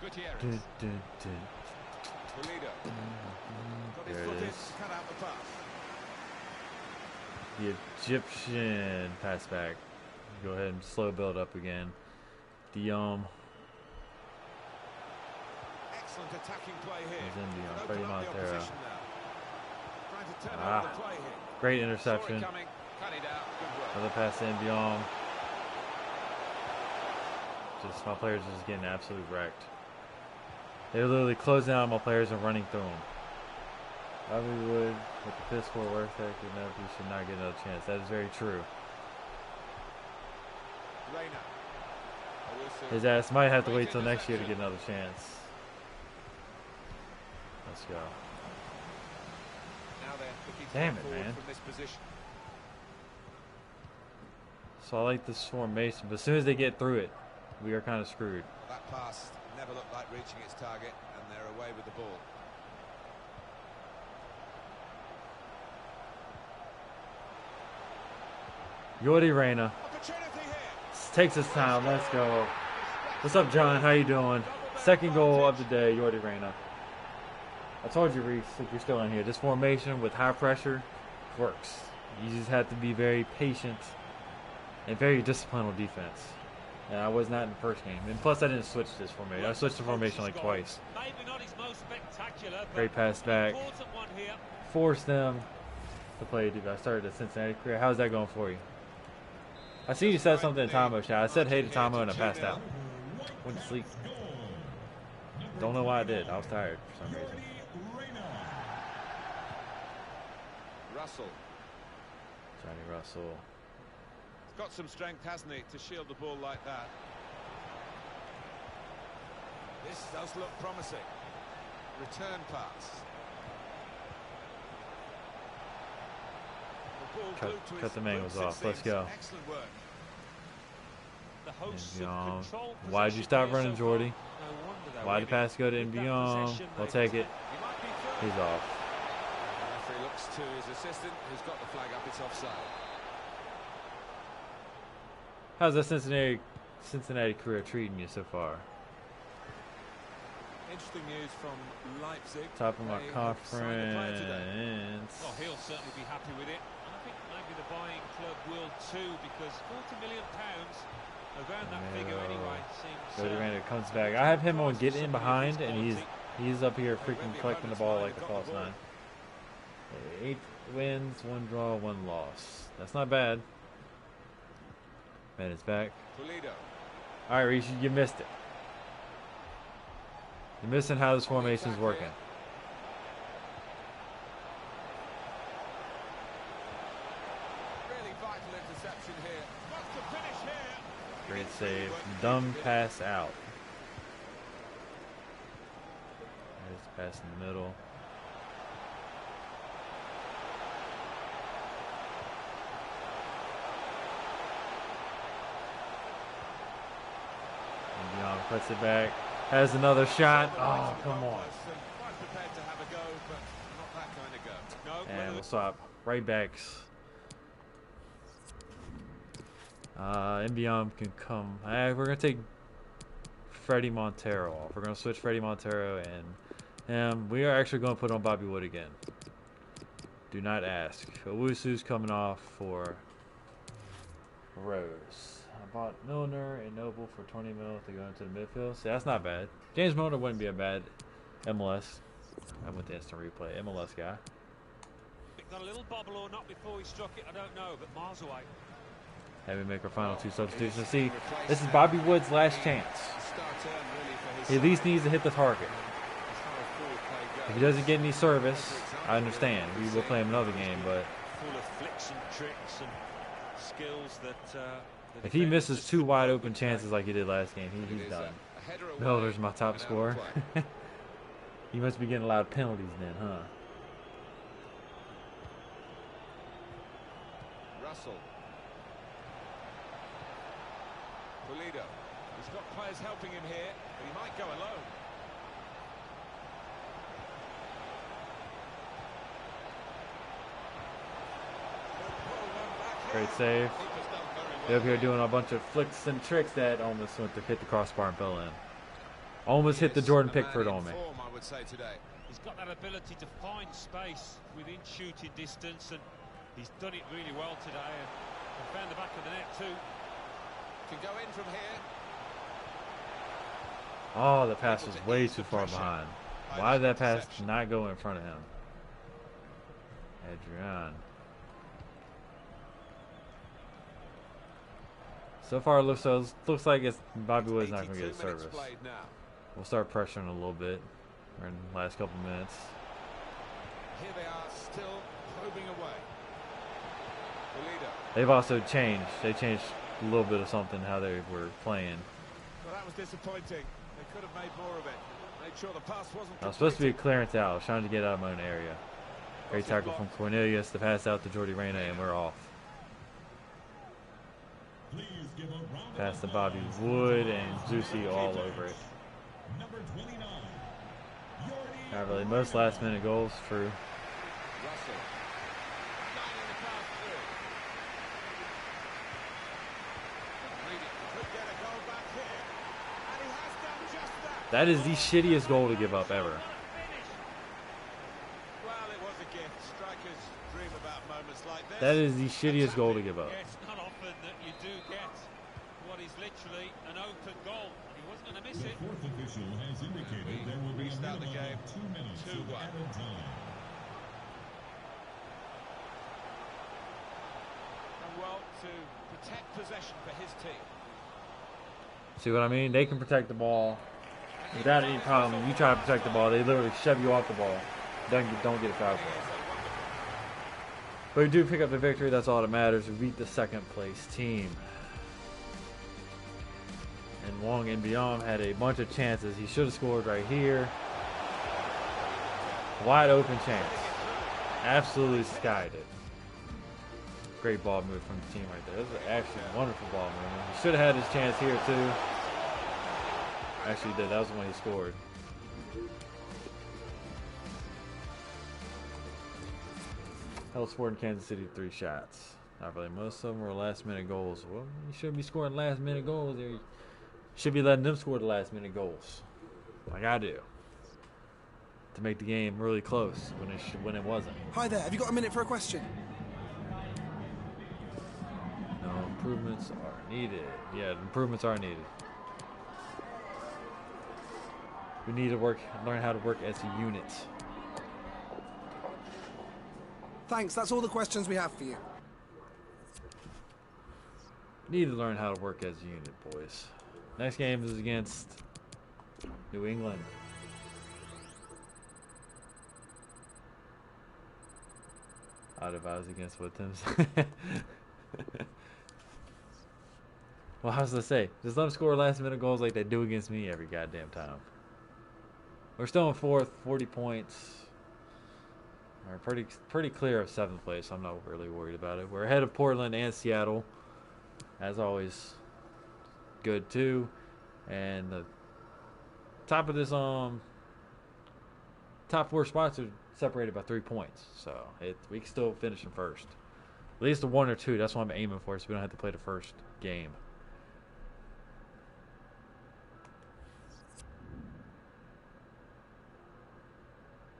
Gutierrez. Pulido. Got his foot in to cut out the pass. The Egyptian pass back. Go ahead and slow build up again. Diom. Excellent attacking play here. He's in Diom. Open Freddie up the Montero. opposition now. Trying to turn over the play here. Great Saw it interception. coming, cut it out. Good work. Another pass in Diom. Just my players are just getting absolutely wrecked. They're literally closing out my players and running through them. Bobby Wood with the piss poor work ethic, you should not get another chance. That is very true. His ass might have to wait till next year to get another chance. Let's go. Now they're looking Damn it, forward man. from this position. So I like this formation, but as soon as they get through it, we are kind of screwed. That pass never looked like reaching its target, and they're away with the ball. Yordi Reyna Opportunity here. takes his time. Let's go. What's up, John? How you doing? Second goal of the day, Yordi Reyna. I told you, Reese, if you're still in here, this formation with high pressure works. You just have to be very patient and very disciplined on defense. And I was not in the first game. And plus, I didn't switch this formation. I switched the formation like twice. Great pass back. Forced them to play defense. I started a Cincinnati career. How's that going for you? I see you said something to Tomo, Shot. I said hey to Tomo and I passed out. Went to sleep. Don't know why I did. I was tired for some reason. Russell. Johnny Russell. He's got some strength, hasn't he, to shield the ball like that. This does look promising. Return pass. The ball glued to Cut his the angles boots, it off. Let's seems. go. Excellent work. Why'd you stop running, Jordy? Why'd the pass go to Envion? We'll take it. He's off. The referee looks to his assistant, who's got the flag up. It's offside. How's that Cincinnati career treating you so far? Interesting news from Leipzig. Top of my They have signed a player today. conference. Well, he'll certainly be happy with it. I think maybe the buying club will too, because £40 million around that figure anyway seems. Yordi Reyna comes back. I have him on get in behind, and he's up here freaking collecting the ball like a false nine. 8 wins, 1 draw, 1 loss. That's not bad. Man, it's back. Pulido. All right, Reese, you missed it. You're missing how this formation is working. Really vital interception here. Wants to finish here. Great save. Dumb pass out. There's the pass in the middle. And Dion puts it back. Has another shot. Oh, come on. Quite prepared to have a go, but not that kind of go. No, And we'll swap right backs. Mbiom can come. We're going to take Freddie Montero off. We're going to switch Freddie Montero and we are actually going to put on Bobby Wood again. Do not ask. Owusu's coming off for Rose. I bought Milner and Noble for 20 mil to go into the midfield. See, that's not bad. James Milner wouldn't be a bad MLS. I went to instant replay. MLS guy. Got a little bobble or not before he struck it, I don't know, but miles away. Have we make our final two substitutions. See, this is Bobby Wood's last chance. He at least needs to hit the target. If he doesn't get any service, I understand. We will play him another game, but full of flicks and tricks and skills that if he misses two wide open chances like he did last game, he's done. Miller's my top scorer. He must be getting a lot of penalties then, huh? Russell. Pulido. He's got players helping him here, but he might go alone. Great save. They're up here doing a bunch of flicks and tricks that almost went to hit the crossbar and fell in. Almost hit the Jordan Pickford on me. He's got that ability to find space within shooting distance, and he's done it really well today. And found the back of the net too. Can go in from here. Oh, the pass was way too far behind. Why did that pass not go in front of him? Adrian. So far, it looks like Bobby Wood's not going to get a service. We'll start pressuring a little bit in the last couple minutes. Here they are, still probing away. They've also changed. They changed a little bit of something how they were playing. Well, that was disappointing. They could have made more of it. Made sure the pass wasn't. I was supposed to be a clearance out. I was trying to get out of my own area. Great tackle from Cornelius. The pass out to Jordi Reyna, and we're off. Pass to Bobby Wood and Zusi all over it. Not really. Most last-minute goals for that is the shittiest goal to give up ever. Well, it was a gift. Strikers dream about moments like this. That is the shittiest goal to give up. It's not often that you do get what is literally an open goal. He wasn't going to miss it. The fourth official has indicated there will be a Restart the minimum game. of 2 minutes of 2-1. added time. And well, to protect possession for his team. See what I mean? They can protect the ball without any problem. You try to protect the ball, they literally shove you off the ball. Don't get a foul for it. But we do pick up the victory. That's all that matters. We beat the second place team. And Wong and Biom had a bunch of chances. He should have scored right here. Wide open chance. Absolutely skied it. Great ball move from the team right there. This was actually a wonderful ball movement. He should have had his chance here too. Actually he did. That was when he scored. Hell Sport in Kansas City 3 shots. Not really. Most of them were last minute goals. Well, you shouldn't be scoring last minute goals. You should be letting them score the last minute goals. Like I do. To make the game really close when it wasn't. Hi there, have you got a minute for a question? No, improvements are needed. Yeah, improvements are needed. We need to learn how to work as a unit. Thanks, that's all the questions we have for you. Need to learn how to work as a unit, boys. Next game is against New England. I'd advise against what Tim said. Well, I was gonna say, just let them score last minute goals like they do against me every goddamn time. We're still in fourth, 40 points. We're pretty clear of 7th place. I'm not really worried about it. We're ahead of Portland and Seattle. As always, good too. And the top of this top 4 spots are separated by 3 points. So we can still finish in first. At least a 1 or 2. That's what I'm aiming for, so we don't have to play the first game.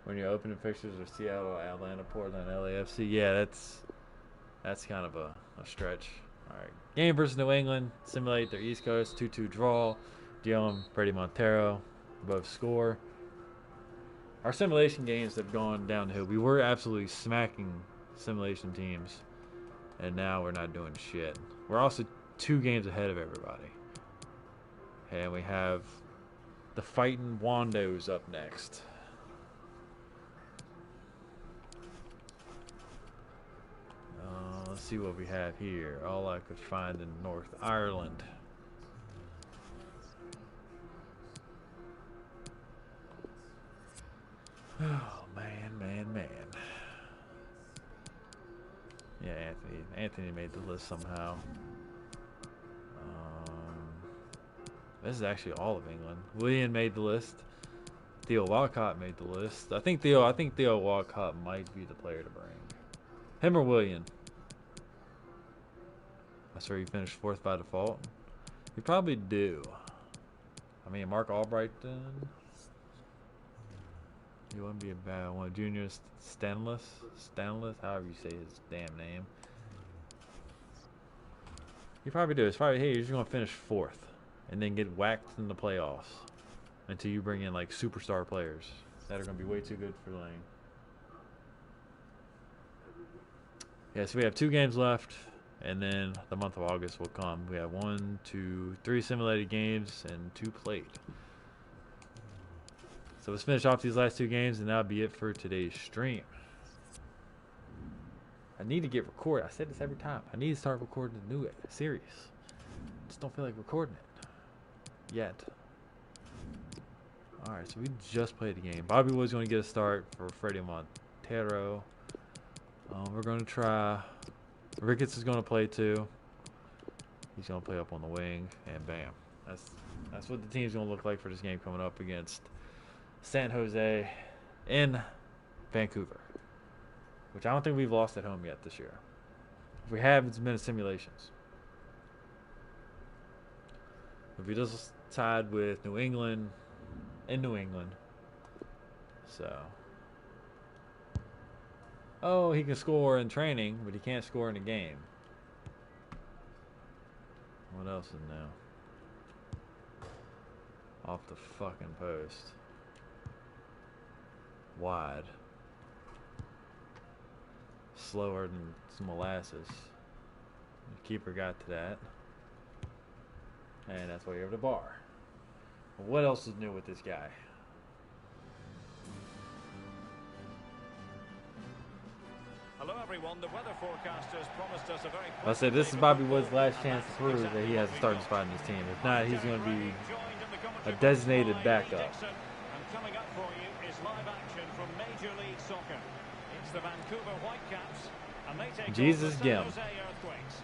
When you're opening fixtures of Seattle, Atlanta, Portland, LAFC, yeah, that's kind of a stretch. All right, game versus New England. Simulate their East Coast 2-2 draw. Dion, Brady Montero, both score. Our simulation games have gone downhill. We were absolutely smacking simulation teams, and now we're not doing shit. We're also 2 games ahead of everybody. And we have the Fighting Wandos up next. Let's see what we have here. All I could find in North Ireland. Oh, man. Yeah, Anthony made the list somehow. This is actually all of England. William made the list. Theo Walcott made the list. I think Theo Walcott might be the player to bring. Him or William. That's where you finished 4th by default. You probably do. I mean, Mark Albrighton. You wouldn't be a bad one. Junior Stanless, however you say his damn name. You probably do. It's probably, hey, you're just going to finish 4th. And then get whacked in the playoffs. Until you bring in, like, superstar players. That are going to be way too good for Lane. Yeah, so we have 2 games left. And then the month of August will come. We have 1, 2, 3 simulated games and 2 played. So let's finish off these last 2 games, and that'll be it for today's stream. I need to get recorded. I said this every time. I need to start recording the new series. Just don't feel like recording it yet. All right, so we just played the game. Bobby Wood's going to get a start for Freddie Montero. We're going to try. Ricketts is going to play too. He's going to play up on the wing, and bam. That's what the team's going to look like for this game coming up against San Jose in Vancouver, which I don't think we've lost at home yet this year. If we have, it's been simulations. If we just tied with New England in New England, so. Oh, he can score in training, but he can't score in a game. What else is new? Off the fucking post. Wide. Slower than some molasses. The keeper got to that. And that's why you have the bar. What else is new with this guy? Hello everyone, the weather forecasters promised us a very I said this is Bobby Wood's last chance to prove that he has a starting spot in his team. If not, he's going to be a designated backup. And coming up for you is live action from Major League Soccer. It's the Vancouver Whitecaps, and they take Jesus on the Gim. San Jose Earthquakes.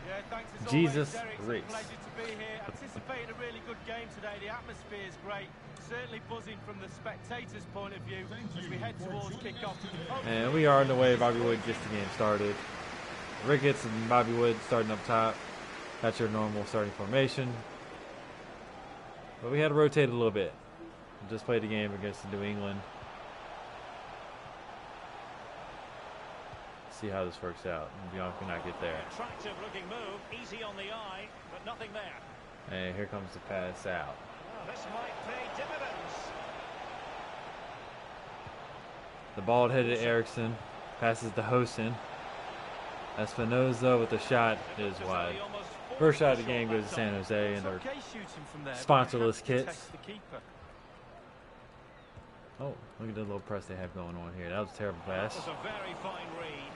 Yeah, thanks as Jesus always, Derek. Reese. It's a pleasure to be here. Anticipating a really good game today. The atmosphere is great. Certainly buzzing from the spectators' point of view as we head towards kick-off. And we are on the way. Bobby Wood gets the game started. Ricketts and Bobby Wood starting up top. That's your normal starting formation. But we had to rotate a little bit. We just played the game against New England. See how this works out. Bianca cannot get there. Attractive looking move, easy on the eye, but nothing there. And here comes the pass out. Well, this might pay dividends. The ball headed Eriksson. Passes to Hosen. Espinoza with the shot is wide. First shot of the game goes to San Jose in their sponsorless kits. Oh, look at the little press they have going on here. That was a terrible pass. That was a very fine read.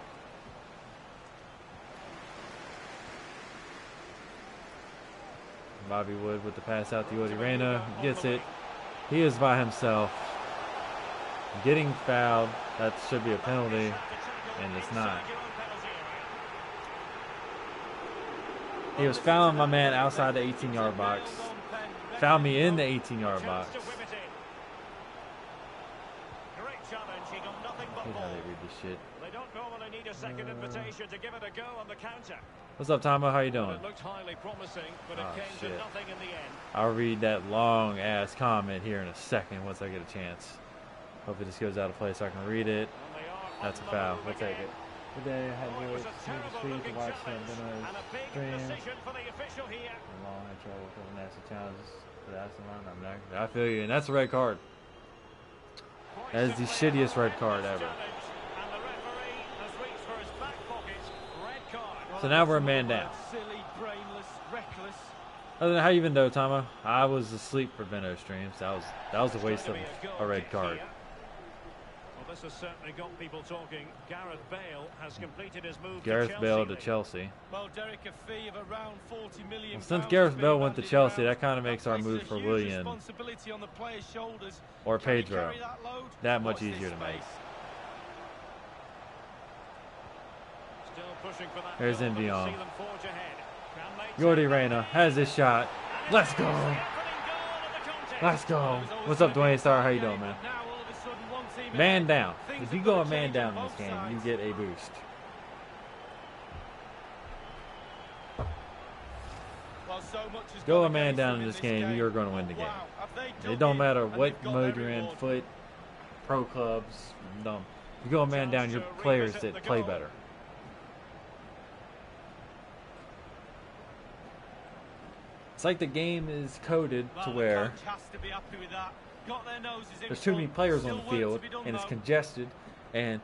Bobby Wood with the pass out to Yodi Reyna. Gets it. He is by himself. Getting fouled. That should be a penalty. And it's not. He was fouling my man outside the 18-yard box. Fouled me in the 18-yard box. nothing but Here's how ball. they read this shit. They don't normally need a second invitation to give it a go on the counter. What's up, Tomo? How you Well, doing? it looked highly promising, but it Oh, came shit. to nothing in the end. I'll read that long ass comment here in a second once I get a chance. Hope it just goes out of place so I can read it. And they are That's a on the foul. move We'll take again. it. Today I had Oh, it to was a to terrible speak to looking watch challenge them and a big stream. decision for the official here. Long had trouble with the nasty challenges for the Aston Martin. I'm not. I feel you, and that's a red card. That is the shittiest red card ever. And the referee has reached for his back pocket. Red card. So now we're a man down. Silly, brainless, reckless. Other than how you even know, Tomo? I was asleep for Benno streams. That was a waste of Going to be a goal red kick card. here. Well, this has certainly got people talking. Gareth Bale has completed his move Gareth to Bale to league. Chelsea. Well, Derek, a fee of around 40 million. Well, since pounds Gareth has Bale been went to bandied Chelsea, around. that kind of makes our places move a for huge Willian responsibility on the player's shoulders. or Can he Pedro carry that load? that much Watch this easier to make. space. Still pushing for that There's goal, but Envion. see them forge ahead. Can they Jordi take that? Reyna has his shot. Let's go. The opening goal of the contest. Let's go. It was always What's up, gonna be a Dwayne Starr? How you game, doing, man? but now all of a sudden one team Man ahead. down. Things If you have go gotta a man change down on in this both game, you sides. get a boost. Well, so much has Go gone a man against down them in this game, you're going to win the game. Wow, have they dug It don't in matter and what they've got mode their you're in, reward. foot, pro clubs, dumb. You go a man down, your players that play better. It's like the game is coded to Well, the where coach has to be happy with that. Got their noses in there's too many front. players Still on the work to field be done, and it's though. congested and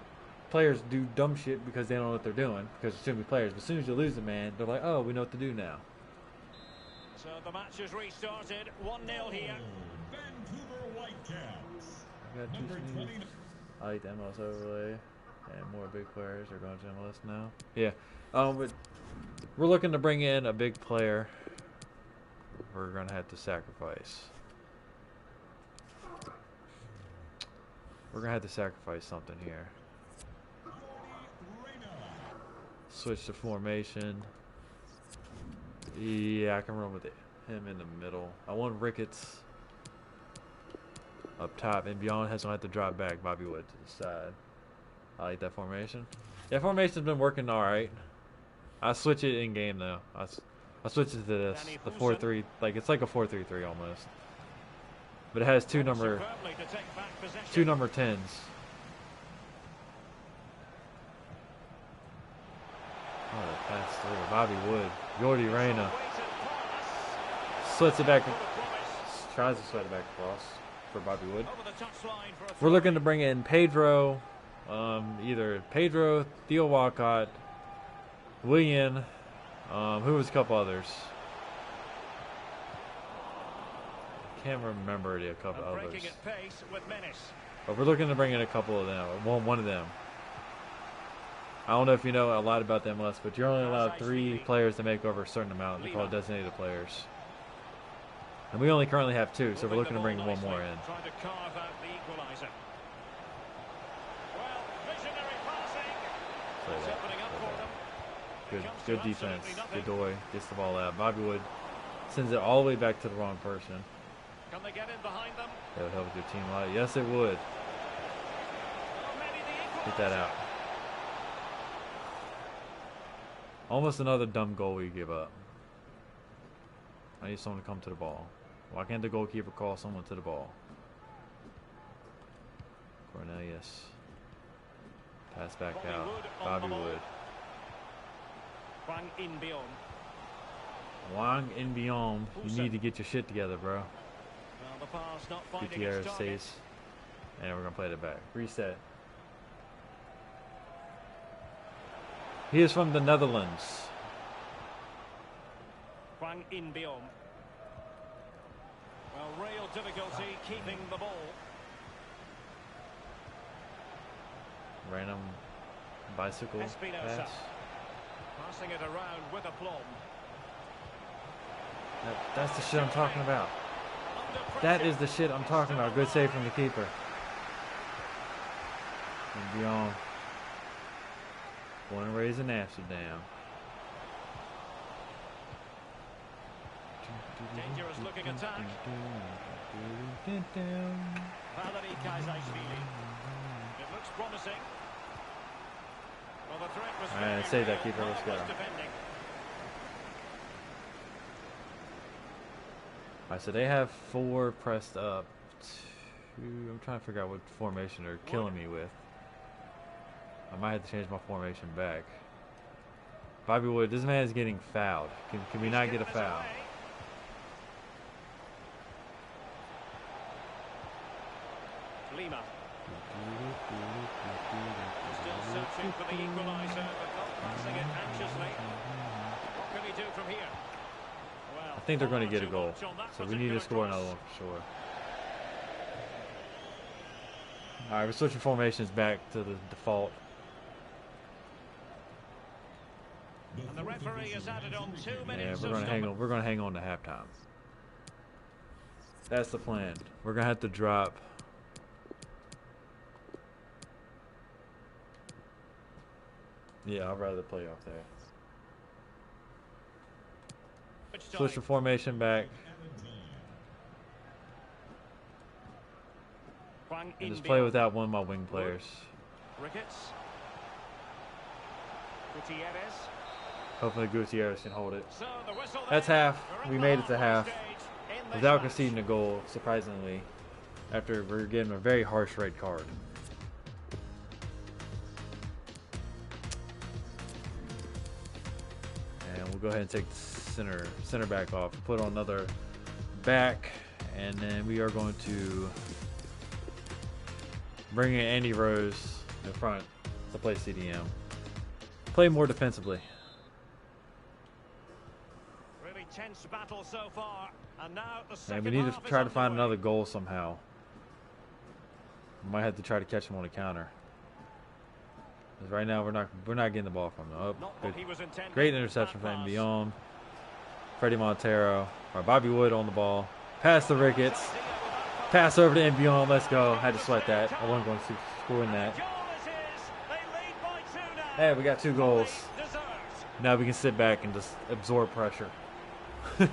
players do dumb shit because they don't know what they're doing because there's too many players. But as soon as you lose a man, they're like, oh, we know what to do now. So the match has restarted. 1-0 here. Vancouver Whitecaps. I got two Number sneaks. 20. I like the MLS overlay and more big players are going to MLS now. Yeah. But we're looking to bring in a big player. We're going to have to sacrifice. We're going to have to sacrifice something here. Switch to formation. Yeah, I can run with him in the middle. I want Ricketts up top, and beyond has to have to drop back Bobby Wood to the side. I like that formation. Yeah, formation's been working all right. I switch it in game though. I switch it to this, the 4-3. Like it's like a 4-3-3 almost, but it has two number Superbly to take back possession. 10s. Oh, that pass through. Bobby Wood, Jordi Reyna slits it back, tries to sweat it back across for Bobby Wood. Over the touchline for a We're throw. looking to bring in Pedro, either Pedro, Theo Walcott, Willian, who was a couple others. Can't remember a couple And others. breaking at pace with menace. But we're looking to bring in a couple of them, one of them. I don't know if you know a lot about the MLS, but you're only allowed 3 players to make over a certain amount. They're called designated players. And we only currently have 2, so we're looking to bring one more in. Trying to carve out the equalizer. Well, visionary passing. Play It's that. opening up Play for them. Good, Comes good to defense. absolutely nothing. Godoy gets the ball out. Bobby Wood sends it all the way back to the wrong person. Can they get in behind them? That would help your team a lot. Yes, it would. Or maybe the Get that equalizer. out. Almost another dumb goal we give up. I need someone to come to the ball. Why can't the goalkeeper call someone to the ball? Cornelius. Pass back Bobby out. Wood on Bobby the ball. Wood. Wang In-beom. Wang in beyond. You need to get your shit together, bro. Well, the pass not finding Gutierrez its target. stays. And we're going to play it back. Reset. He is from the Netherlands. Wang In-beom. Well, real difficulty keeping the ball. Random bicycle Espinosa. pass. Passing it around with aplomb. That's the shit I'm talking about. Under That pressure. is the shit I'm talking about. Good save from the keeper. And beyond. Born and raised in Amsterdam. Dangerous looking attack. Valery Kaisaishvili. It looks looks promising. Well, the threat was And save that keeper. Let's go. defending. Alright, so they have 4 pressed up. 2. I'm trying to figure out what formation they're killing me with. I might have to change my formation back. Bobby Wood, this man is getting fouled. Can we not get a foul? Lima. Still searching for the equaliser, but not passing it anxiously. What can he do from here? Well, I think they're going to get a too goal, much on that so we need to particular score cross. another one for sure. Alright, we're switching formations back to the default. And the referee has added on 2 Yeah, minutes. we're gonna hang on to halftime. That's the plan. We're gonna have to drop. Yeah, I'd rather play off there. Switch the formation back. And just play without one of my wing players. Ricketts. Gutierrez. Hopefully Gutierrez can hold it. So the whistle That's there. half. We're at We the made it to halfway half stage in this without match. conceding a goal, surprisingly, after we're getting a very harsh red card. And we'll go ahead and take the center back off, put on another back, and then we are going to bring in Andy Rose in front to play CDM. Play more defensively. Really tense battle so far, and now the And second we need half to is try to find underway. another goal somehow. We might have to try to catch him on a counter. 'Cause right now we're not getting the ball from him. Oh, Not good. what he was intending. Great interception That from pass. Beyond. Freddie Montero. Or Bobby Wood on the ball. Pass to Ricketts. Pass over to Beyond. Let's go. Had to sweat that. I wasn't going to score in that. Goal is his. They lead by 2 now. Hey, we got 2 goals. Deserved. Now we can sit back and just absorb pressure. Well,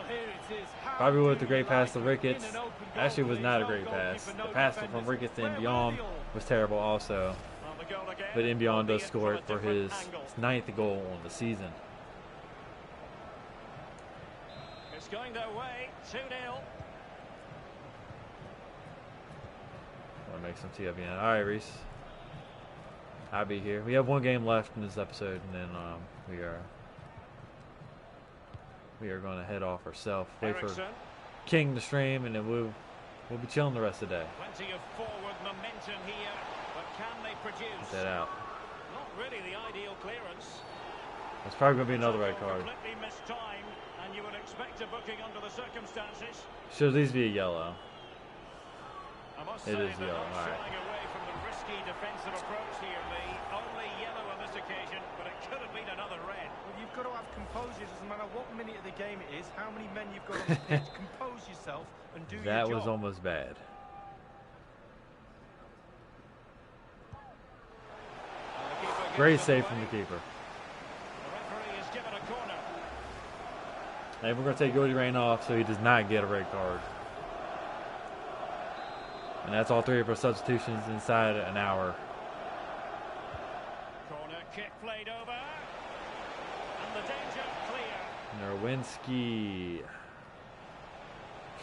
here it is. How Bobby Wood with the do great you pass to like Ricketts. in an open goal, Actually, it was please? not a No great pass. goalkeeper, The no pass defenders. from Ricketts to Where were Beyond they all? was terrible also. Well, the goal again, But Beyond does albeit score from it a for different his angle. 9th goal on the season. It's going their way. 2-0. Want to make some tea up again. All right, Reese. I'll be here. We have 1 game left in this episode, and then we are going to head off ourselves. Wait for Eriksson. King to stream, and then we'll be chilling the rest of the day. Plenty of forward momentum here, but can they produce? Get that out. Not really the ideal clearance. It's probably going to be another red So card. completely missed time, and you would expect a booking under the circumstances. Should at least be a yellow. I must It say is they're yellow, not all right. shying away from the risky defensive approach here, Lee. Only yellow on this occasion, but it could have been another red. Well, you've got to have composure. Doesn't matter what minute of the game it is, how many men you've got on the pitch. Compose yourself and do your That job. was almost bad. And the keeper gives Great it save away. from the keeper. The referee is given a corner. Hey, we're going to take Goldie Rain off so he does not get a red card. And that's all 3 of our substitutions inside an hour. Corner kick played over. And the danger clear. Nowinski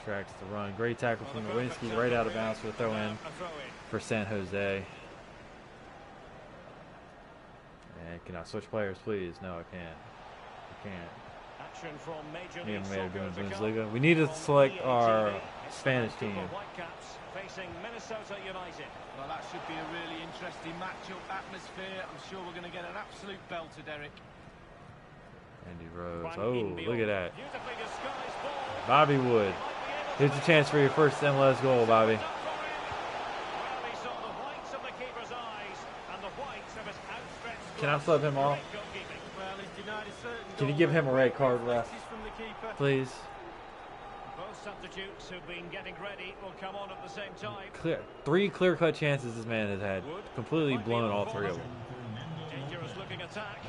tracks the run. Great tackle from Nowinski, right out of bounds for the throw in A throw in. for San Jose. And can I switch players, please? No, I can't. I can't. Action from Major Me League and Mayor Soccer doing to Bundesliga. come. We need to From select EA our TV, it's the Spanish Vancouver team. Whitecaps facing Minnesota United. Well, that should be a really interesting matchup atmosphere. I'm sure we're going to get an absolute belter, Derek. Andy Rose. Juan Oh, Inbiol. look at that. Beautifully disguised ball. Bobby Wood. Might be able to Here's a chance for your first MLS goal, Bobby. Well, he saw the whites of the keeper's eyes and the whites of his outstretched Can I gloves. flip him off? Great goalkeeping. Well, he's denied a certain Can you goal, give him a but red great card, ref? reflexes from the keeper. Please. Both substitutes who've been getting ready will come on at the same time. Clear. 3 clear-cut chances this man has had. Wood Completely might be blown on all the 3 of ball. them. Dangerous looking attack.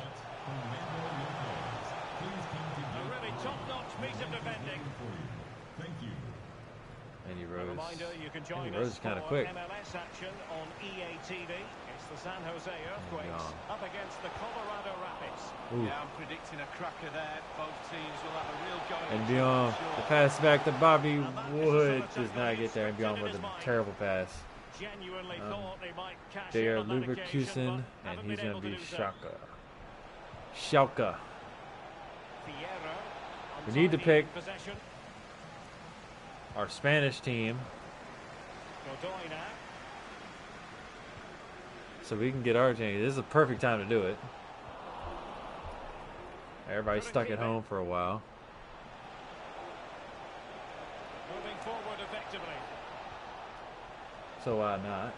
A really top-notch piece of defending. Thank you. And Andy A Rose. reminder, you can join Andy Rose us is kind of for quick. MLS action on EA TV. It's the San Jose Earthquakes up against the Colorado Rapids. Ooh. Yeah, I'm predicting a cracker there. Both teams will have a real go. And at each Beyond, other, the sure. pass back to Bobby Wood does not get there. And Beyond with a terrible pass. Genuinely thought they might cash They in are on that occasion, Leverkusen, but and haven't he's been going to able be to do so. Schalke. Schalke. Fierro, We need to untidy pick possession. our Spanish team Godoy now. so we can get our change. This is a perfect time to do it. Everybody's stuck at home for a while. Moving forward effectively. So why not?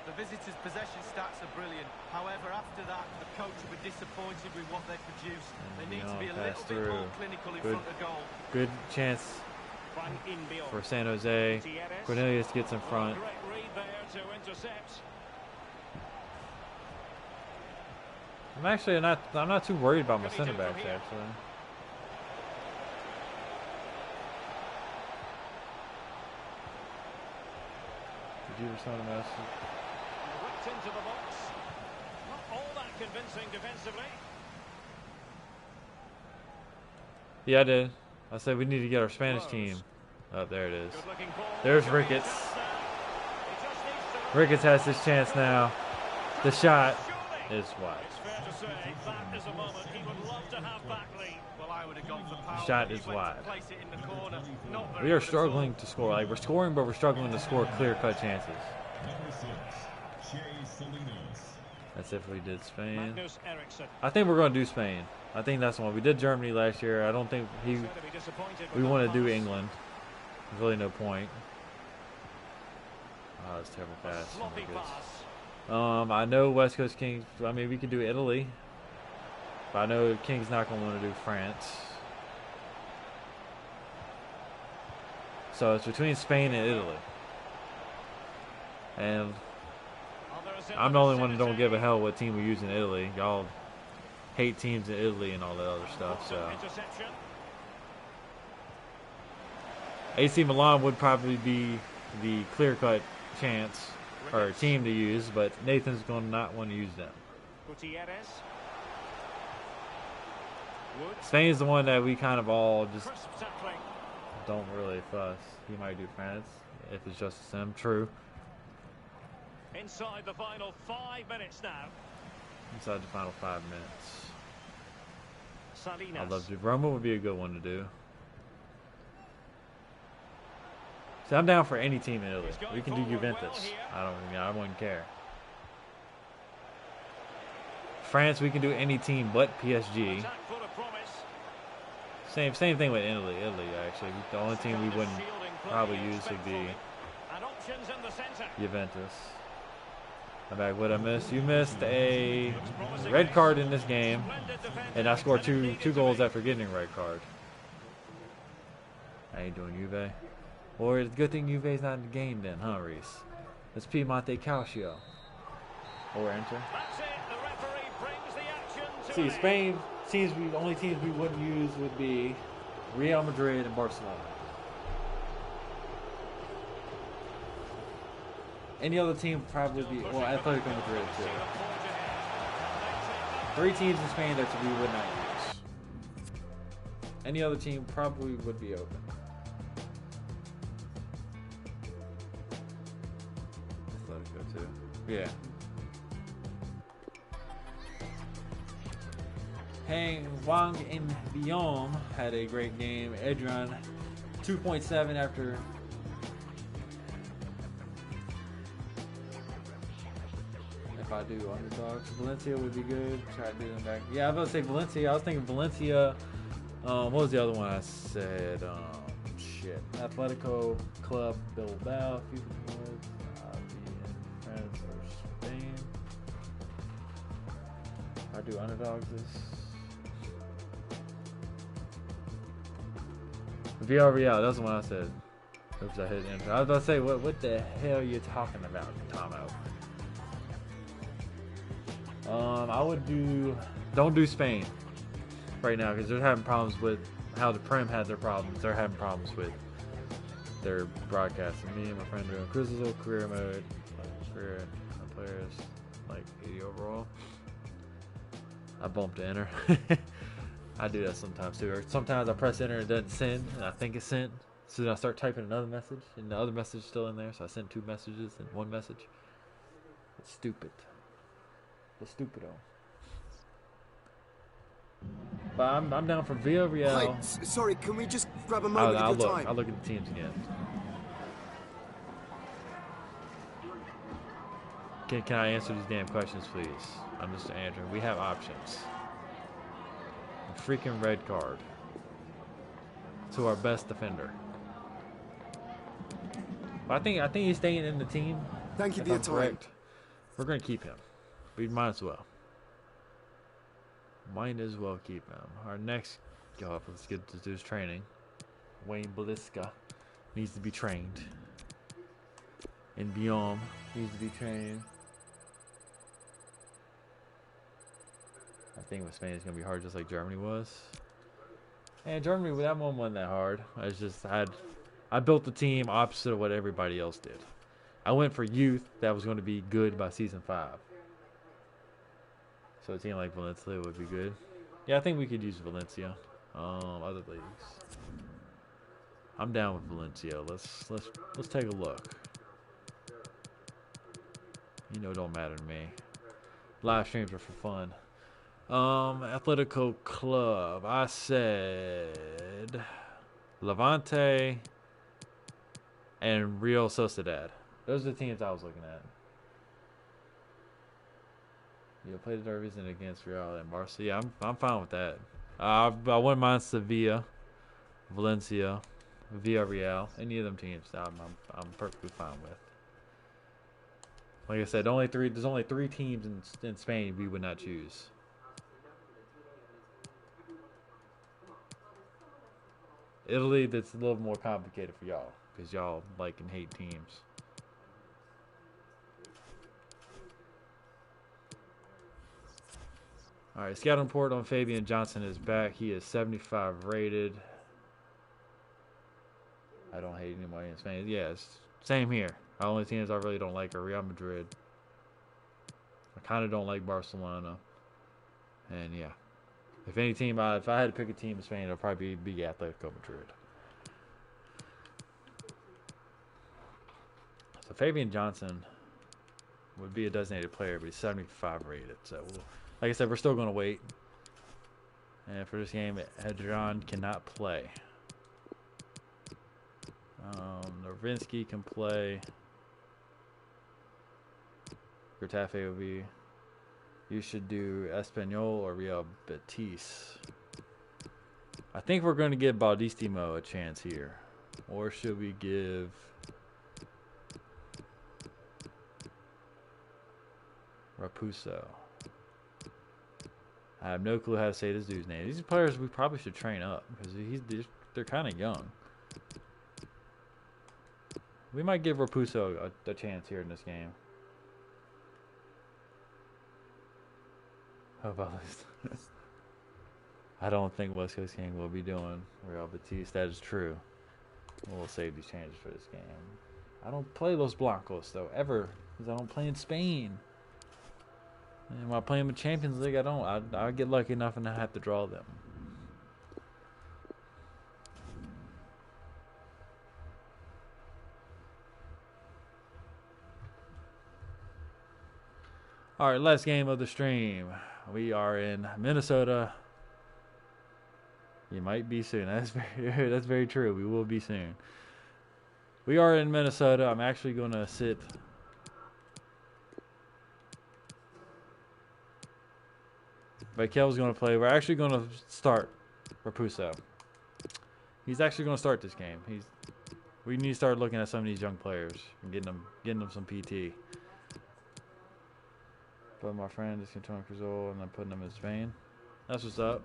The visitors' possession stats are brilliant. However, after that, the coach will be disappointed with what they produce. They need to be a Pass little bit more through. clinical in Good. front of goal. Good chance Frank Inbiol. for San Jose. Gutierrez. Cornelius gets in front. Great read there to intercept. I'm not too worried about my What can he center do from backs here? actually. Did you respond to message? Whipped into the box. Not all that convincing defensively. Yeah, I did. I said we need to get our Spanish team. Oh, there it is. Good looking ball. There's Could be a Ricketts. chance now. He just needs to Ricketts has his chance now. The shot surely. is wide. It's fair to say that is a moment he would love to have back lead. Well, I would have gone for power. Shot He is went to wide. place it in the corner. Not very We are good at all. struggling to score. Like we're scoring, but we're struggling to score clear-cut chances. Number 6, Shea Salinas. That's if we did Spain. Magnus Eriksson. I think we're going to do Spain. I think that's the one. We did Germany last year. I don't think Said to be disappointed with we that want to do pass. England. There's really no point. Oh, that's a terrible A pass. Oh my sloppy goodness. pass. I know West Coast Kings. I mean, we can do Italy, but I know Kings not going to want to do France. So it's between Spain and Italy, and Others in I'm the only one that don't vicinity. give a hell what team we use in Italy. Y'all hate teams in Italy and all that other stuff. So Interception. AC Milan would probably be the clear-cut chance or team to use, but Nathan's going to not want to use them. Gutierrez. Wood. Spain's the one that we kind of all just Crisp tackling. don't really fuss. He might do France if it's just him. True. Inside the final 5 minutes now. Inside the final 5 minutes. Salinas. I'd love to. Roma would be a good one to do. See, I'm down for any team in Italy. We can do Juventus. I wouldn't care. France, we can do any team but PSG. Attack full of promise. Same thing with Italy. Actually, the only team we wouldn't Shielding play probably use would be respectfully. And options in the centre. Juventus. I'm back. What I missed? You missed a red card in this game, Splendid defending, and I scored it two needed to goals be. after getting a red card. I ain't doing Juve. Or it's a good thing Juve's not in the game then, huh, Reese? It's Piemonte Calcio. Or Inter. That's it. The referee brings the action to See, an Spain, only teams we wouldn't use would be Real Madrid and Barcelona. Any other team would probably be, well, Atletico Madrid too. 3 teams in Spain that we would not use. Any other team probably would be open. Atletico too. Yeah. Hang Wang and Biom had a great game. Edron 2.7 after if I do underdogs. Valencia would be good. Try to do them back. Yeah, I was about to say Valencia. I was thinking Valencia. What was the other one I said? Shit. Atletico Club Bilbao. FIFA points. Be in France or Spain. I do underdogs this. Villarreal, that's the one I said. Oops, I hit enter. I was about to say, what the hell are you talking about, Tomo? I would don't do Spain right now because they're having problems with how the Prem had their problems. They're having problems with they're broadcasting. Me and my friend doing Crystal career mode. Career players like 80 overall. I bumped to enter. I do that sometimes too. Or sometimes I press enter and it doesn't send, and I think it's sent. So then I start typing another message, and the other message is still in there. So I send 2 messages and 1 message. It's stupid. It's stupido. But I'm down for Villarreal. Hi, sorry, can we just grab a moment of your time? I'll look at the teams again. Can I answer these damn questions, please? I'm just answering. We have options. A freaking red card to our best defender. But I think he's staying in the team. Thank you for your time. Correct. We're gonna keep him. We might as well. Might as well keep him. Our next guy, let's get to do his training. Wayne Bliska needs to be trained. And Biom needs to be trained. I think with Spain it's gonna be hard, just like Germany was. And Germany, that one wasn't that hard. I built the team opposite of what everybody else did. I went for youth that was going to be good by season 5. So a team like Valencia would be good. Yeah, I think we could use Valencia. Other leagues. I'm down with Valencia. Let's take a look. You know, it don't matter to me. Live streams are for fun. Atletico Club. I said Levante and Real Sociedad. Those are the teams I was looking at. Yeah, play the derbies and against Real and Barca. Yeah, I'm fine with that. I wouldn't mind Sevilla, Valencia, Villarreal, any of them teams. I'm perfectly fine with. Like I said, there's only three teams in Spain we would not choose. Italy, that's a little more complicated for y'all because y'all like and hate teams. All right, scouting report on Fabian Johnson is back. He is 75 rated. I don't hate anybody in Spain. Yeah, same here. The only teams I really don't like are Real Madrid. I kind of don't like Barcelona. And yeah, if any team, if I had to pick a team in Spain, it'll probably be Atletico Madrid. So Fabian Johnson would be a designated player, but he's 75 rated. So, like I said, we're still going to wait. And for this game, Hadron cannot play. Novinsky can play. Getafe will be. You should do Espanyol or Real Betis. I think we're going to give Baldistimo a chance here. Or should we give Raposo? I have no clue how to say this dude's name. These players we probably should train up because they're kind of young. We might give Raposo a chance here in this game. How about this? I don't think West Coast King will be doing Real Betis. That is true. We'll save these changes for this game. I don't play Los Blancos, though, ever. Because I don't play in Spain. And while playing in the Champions League, I get lucky enough and I have to draw them. All right, last game of the stream. We are in Minnesota. You might be soon. That's very true. We will be soon. We are in Minnesota. I'm actually going to sit. Mikel's going to play. We're actually going to start Raposo. He's actually going to start this game. We need to start looking at some of these young players and getting them some PT. But my friend is controlling Crisol and I'm putting them in Spain. That's what's up.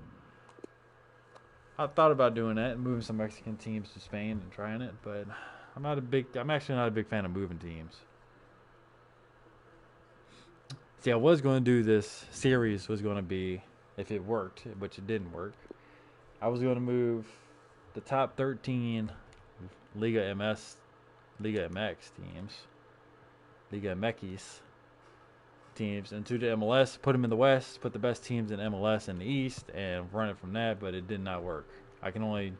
I thought about doing that and moving some Mexican teams to Spain and trying it, but I'm actually not a big fan of moving teams. See, I was going to do this series was going to be, if it worked, which it didn't work, I was going to move the top 13 Liga MS, Liga MX teams, Liga MX teams into the MLS, put them in the West, put the best teams in MLS in the East, and run it from that, but it did not work. I would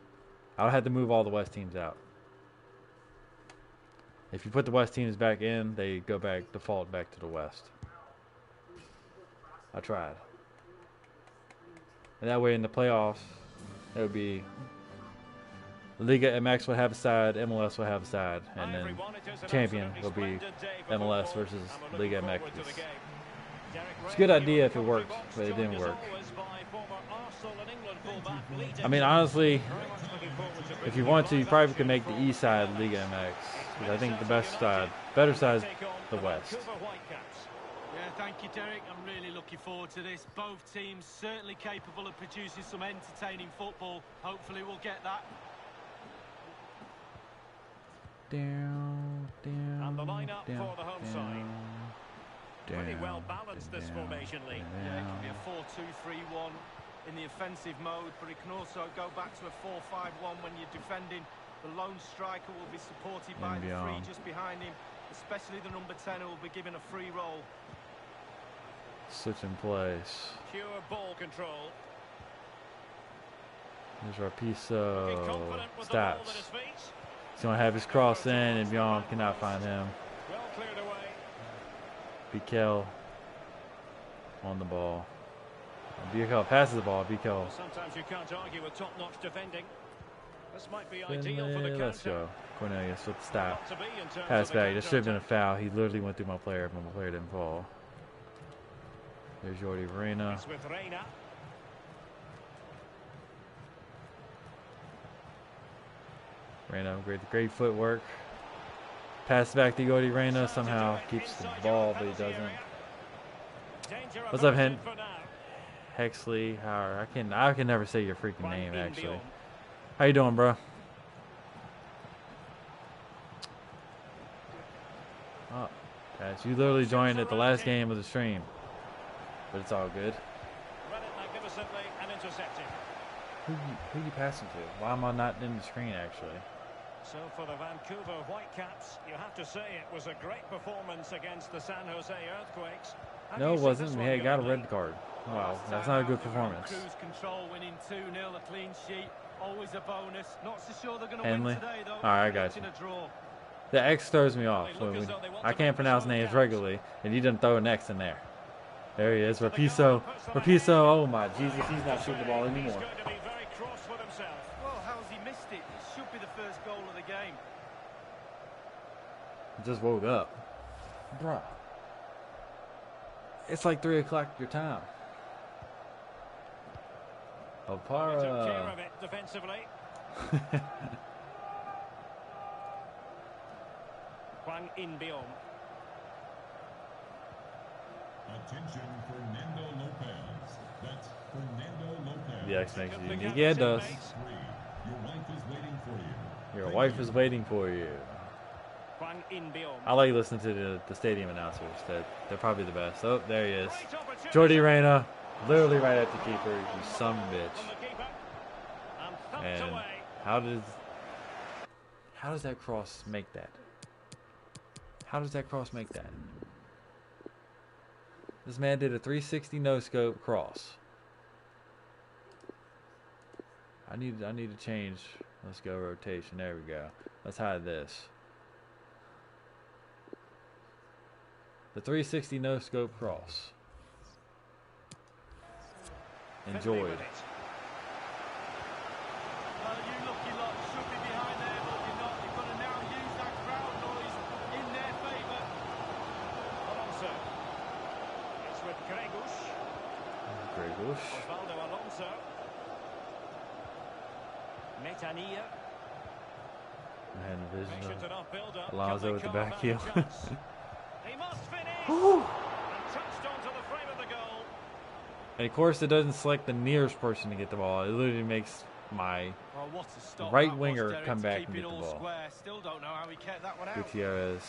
have to move all the West teams out. If you put the West teams back in, they go back, default back to the West. I tried. And that way in the playoffs, it would be Liga MX would have a side, MLS would have a side, and then champion will be MLS versus Liga MX. It's a good idea if it works, but it didn't work. I mean, honestly, if you want to, you probably could make the East side Liga MX. Because I think the better side is the West. Yeah, thank you, Derek. I'm really looking forward to this. Both teams certainly capable of producing some entertaining football. Hopefully we'll get that. And the lineup for the home side. Pretty well balanced, this formation, Lee. Yeah, it can be a 4-2-3-1 in the offensive mode, but it can also go back to a 4-5-1 when you're defending. The lone striker will be supported by the three just behind him, especially the number 10 who will be given a free roll. Switch in place. Pure ball control. There's our piece of stats. He's going to have his cross in, and Bjorn cannot find him. Well cleared away. Bikel on the ball. Bikel passes the ball. Bikel. Sometimes you can't argue with top-notch defending. This might be ideal for the Let's counter. go. Cornelius with the stop. Pass back. This should have been a foul. He literally went through my player, but my player didn't fall. There's Jordi Reina. It's with Reina. Reina, great footwork. Pass back to Jordi Reina. Somehow keeps the ball, but he doesn't. What's up, Hen? Hexley, Howard. I can never say your freaking name, actually. How you doing, bro? Oh, Patch, you literally joined at the last game of the stream, but it's all good. Run it magnificently and intercepted. Who you passing to? Why am I not in the screen, actually? So for the Vancouver Whitecaps, you have to say it was a great performance against the San Jose Earthquakes. No, it wasn't. We had got a red card. Wow, that's not a good performance. Cruise control, winning 2-0, a clean sheet, always a bonus. Not so sure they're going to Henley. win today, though. All right, I got you. The X throws me off. I can't pronounce names regularly, and he doesn't throw an X in there. There he is, Rapiso. Rapiso, oh my Jesus, he's not shooting the ball anymore. Well, how's he missed it? It should be the first goal of the game. Just woke up. Bruh. It's like 3 o'clock your time. Took care of it defensively. Juan Inbiom. Attention, Fernando Lopez. That's Fernando Lopez. The X makes it unique. Yeah, it does. Your wife is waiting for you. Your wife is waiting for you. Juan Inbiom. I like listening to the stadium announcers. They're probably the best. Oh, there he is. Jordi Reina, literally right at the keeper. You son of a bitch. And how does that cross make that? How does that cross make that? This man did a 360 no-scope cross. I need to change. Let's go rotation. There we go. Let's hide this. The 360 no-scope cross. Enjoyed. Well, you lucky lot should be behind there, but you're not. You've got to now use that crowd noise in their favour. Alonso. It's with Gregus. Osvaldo Alonso. Netania. And Alonso with the back heel. He must finish. And touched onto the frame of the goal. And of course, it doesn't select the nearest person to get the ball. It literally makes my right winger come back and get the ball. Still don't know how he kept that one out. Gutierrez.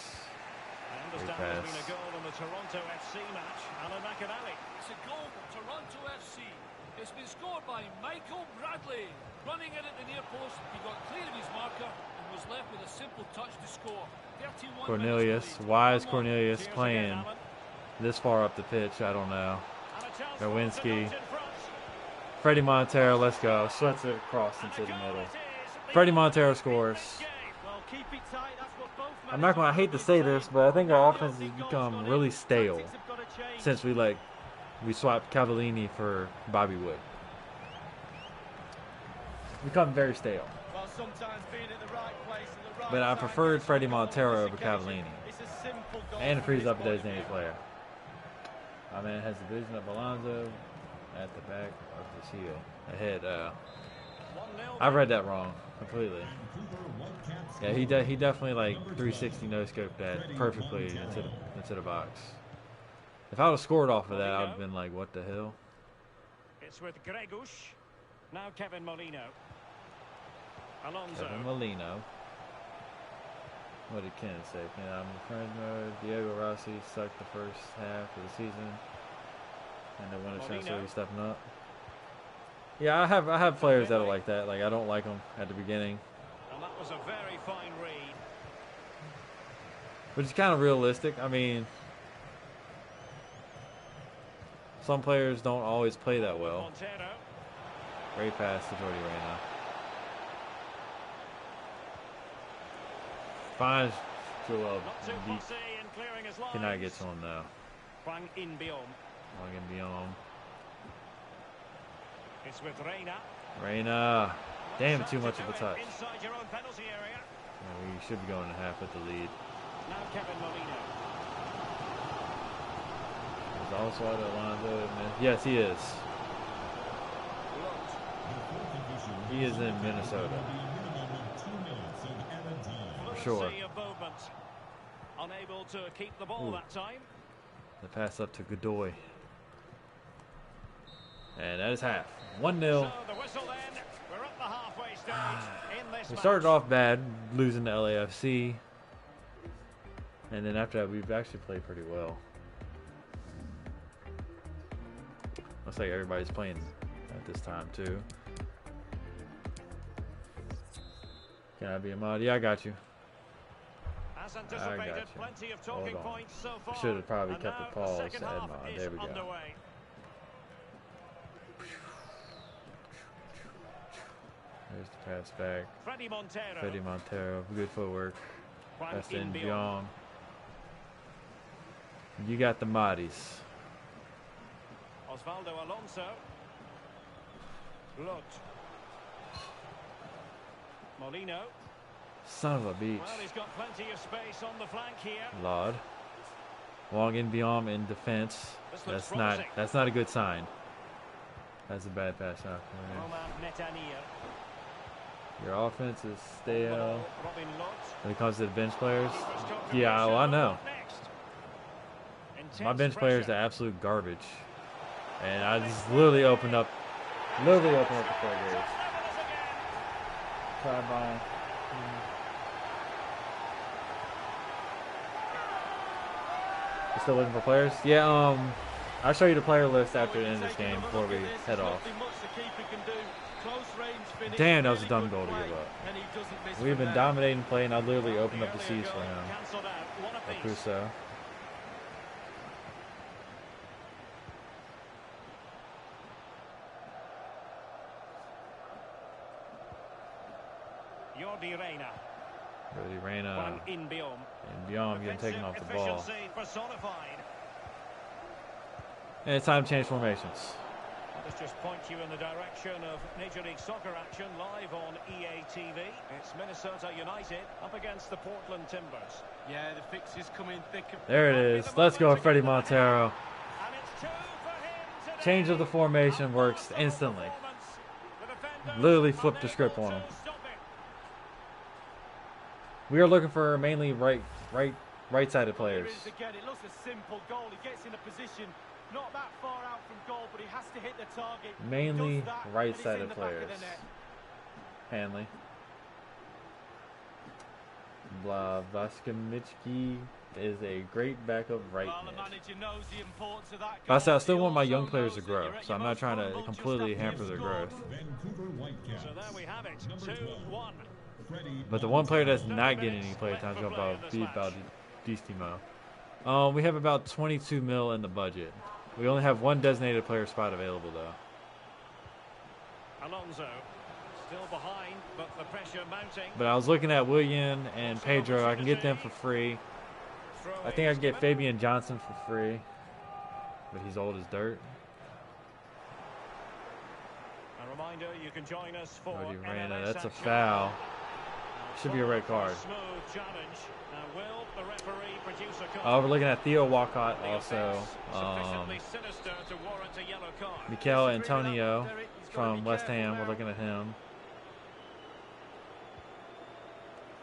I understand there's been a goal in the Toronto FC match. Alan McAnally. It's a goal for Toronto FC. It's been scored by Michael Bradley. Running in at the near post, he got clear of his marker and was left with a simple touch to score. 31 Cornelius, minutes to lead. why is Cornelius Cheers playing again, Alan. this far up the pitch? I don't know. And a chance for Lewinsky. the Dutch in front. Freddie Montero, let's go. Sweats it across into And the a goal middle. it is. The Freddie opener Montero in scores. this game. Well, keep it tight. That's what both I'm not gonna, I hate to say this, but I think our offense has become really stale Tactics have got to change. since we swapped Cavallini for Bobby Wood. Become very stale. Well, sometimes being at the right place and the right But I time preferred gets Freddie the goal on Montero this over occasion. Cavallini. It's a simple goal And it from frees this up a point of designated view. player. My man has the vision of Alonso at the back of his heel. Ahead. 1-0 I read that wrong completely. Vancouver Whitecaps. Yeah, he definitely like 360 no scoped that perfectly into the box. If I would have scored off of that, I would have been like, what the hell? It's with Gregush. Now Kevin Molino. Alonso. Kevin Molino. What did Ken say? I'm a friend mode. Diego Rossi sucked the first half of the season. And they won a chance, so he's stepping up. Yeah, I have players that are like that. Like, I don't like them at the beginning. And that was a very fine read. Which is kind of realistic. I mean, some players don't always play that well. Montero. Great pass to Jordi Reyna. Finds Joel Not too deep. fussy in clearing his lines. Cannot get to him now. Hwang In-beom. Long and beyond. It's with Reyna. Reyna. Damn, too much of a touch. Inside your own penalty area. Yeah, we should be going to half with the lead. Now Kevin Molino. Is also at Alonso. Yes, he is. He is in Minnesota. For sure. Sea of movement. Unable to keep the ball Ooh. that time. The pass up to Godoy. And that is half. 1-0. So the whistle then. We're at the halfway stage in this We match. started off bad, losing to LAFC. And then after that, we've actually played pretty well. Looks like everybody's playing at this time, too. Can I be a mod? Yeah, I got you. As I anticipated, got you. plenty of Hold talking on. points so far. Should have probably And kept now it paused the to second add half mod. is There we go. underway. There's the pass back. Freddie Montero. Freddie Montero. Good footwork. Hwang That's in In-beom. Beyond. You got the Moddies. Osvaldo Alonso. Lot. Molino. Son of a beach. Well, he's got plenty of space on the flank here. Laud. Wong in Beyond in defense. This looks That's not promising. a good sign. That's a bad pass out. Roman Netanyahu. Your offense is stale. Robin Lot. When it comes to the bench players, Keeper's yeah, contribution. well, I know. What next? My Intense bench players are pressure. absolute garbage. And I just literally opened up the floodgates. Just level us again. Try buying. You still looking for players? Yeah, I'll show you the player list after the end of this game before we head off. Damn, that was a dumb goal to give up. We've been dominating play, and I literally opened up the seas for him. Cancelled out. One For apiece. Crusoe. Jordi Reyna. Really Reyna Hwang In-beom. and Beyond getting taken off the ball. Efficiency personified. And it's time to change formations. Let's just point you in the direction of Major League Soccer action live on EA TV. It's Minnesota United up against the Portland Timbers. Yeah, the fixes come in thick. There it is. Let's go, Freddie Montero. And it's two for him today. Change of the formation works instantly. Literally flipped the script on him. We are looking for mainly right-sided players. Here it is again. It looks a simple goal. He gets in a position not that far out from goal, but he has to hit the target. Mainly He does that, and right-sided it's in the back of players. the net. Hanley. Blaskamichki is a great backup right Well, the mid. manager knows the importance of that But I goal. said I still He want my also young players to knows that grow, you're at so I'm your not most trying to vulnerable just completely after hamper you've their scored. growth. Vancouver Whitecaps. So there we have it. Number 2-1. Freddie But the one player that's 30 not getting any minutes play left time is for going play in to this be match. about Distimo. We have about 22 mil in the budget. We only have one designated player spot available though. Alonso still behind, but the pressure mounting. But I was looking at Willian and Pedro. I can get them for free. I think I can get Fabian Johnson for free, but he's old as dirt. A reminder, you can join us for Cody MLS Reyna, that's a action. foul. Should be a red card. Smooth challenge. Now will the referee produce a call? We're looking at Theo Walcott The also. offense sufficiently sinister to warrant a yellow card. Mikel Disagree with that Antonio one, Derek. He's gotta from be West careful Ham. We're now. looking at him.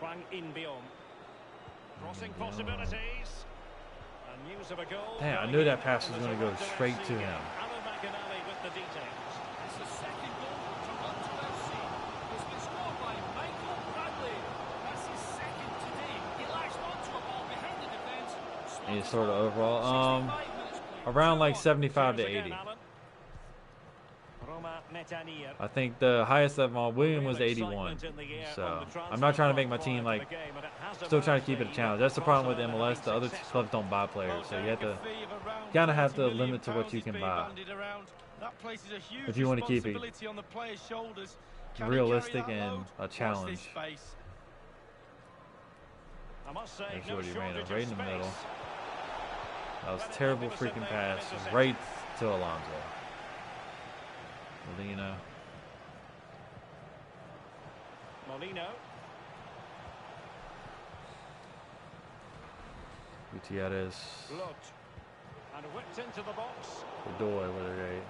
Hwang In-beom. Crossing possibilities. And news of a goal. Damn, I going knew that in, pass and was there's gonna a go run straight FC to game. him. Alan McAnally with the details. It's the second goal to run to FC. It's been scored by Michael Bradley. That's his second today. He latched onto a ball behind the defence. And sort of overall, 65 minutes played. around like 2-1. 75 to Cheers again, 80. Alan. Roma Netanier. I think the highest of all, William was 81. So I'm not trying to make my team like. Still trying to keep it a challenge. That's the problem with MLS. The other clubs don't buy players, so you have to kind of have to limit to what you can buy. If you want to keep it realistic and a challenge. There's Jordy Reyna right in the middle. That was a terrible freaking pass, right to Alonso. Molino. Gutierrez. Looked. And whipped into the box. Bedoy, what are they?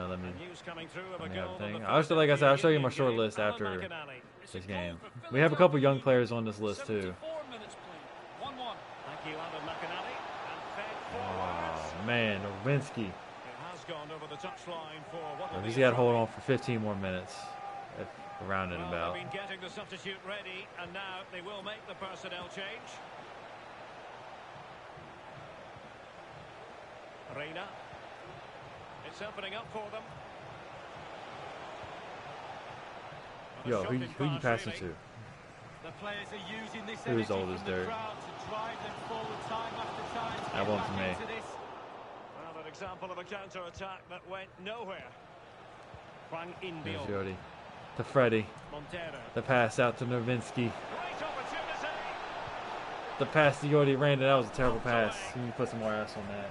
Let me. And news coming through of a Let me goal have a in thing. the I'll show, like I said, I'll show you my Philadelphia short Union list game. after Alan McAnally. this game. We have a couple young players on this list too. 74 minutes played. 1-1. Thank you, Alan McAnally. And fed Oh forwards. man, Nowinski. It has gone over the touchline for what will He's be a got to hold try. on for 15 more minutes. Around and Well, about. they've been getting the substitute ready, and now they will make the personnel change. Reyna. It's opening up for them. Well, a Yo, who shocking you pass, passing really. to? The players are using this Who's energy old from as the dirt? crowd to drive them forward time after time to That get one's back me. into this. Well, an example of a counter-attack that went nowhere. Hwang There's In-beom. Jordy. To Freddie. Montero. The pass out to Nowinski. Great opportunity. The pass to Jordy Reyna. That was a terrible pass. You need to put some more ass on that.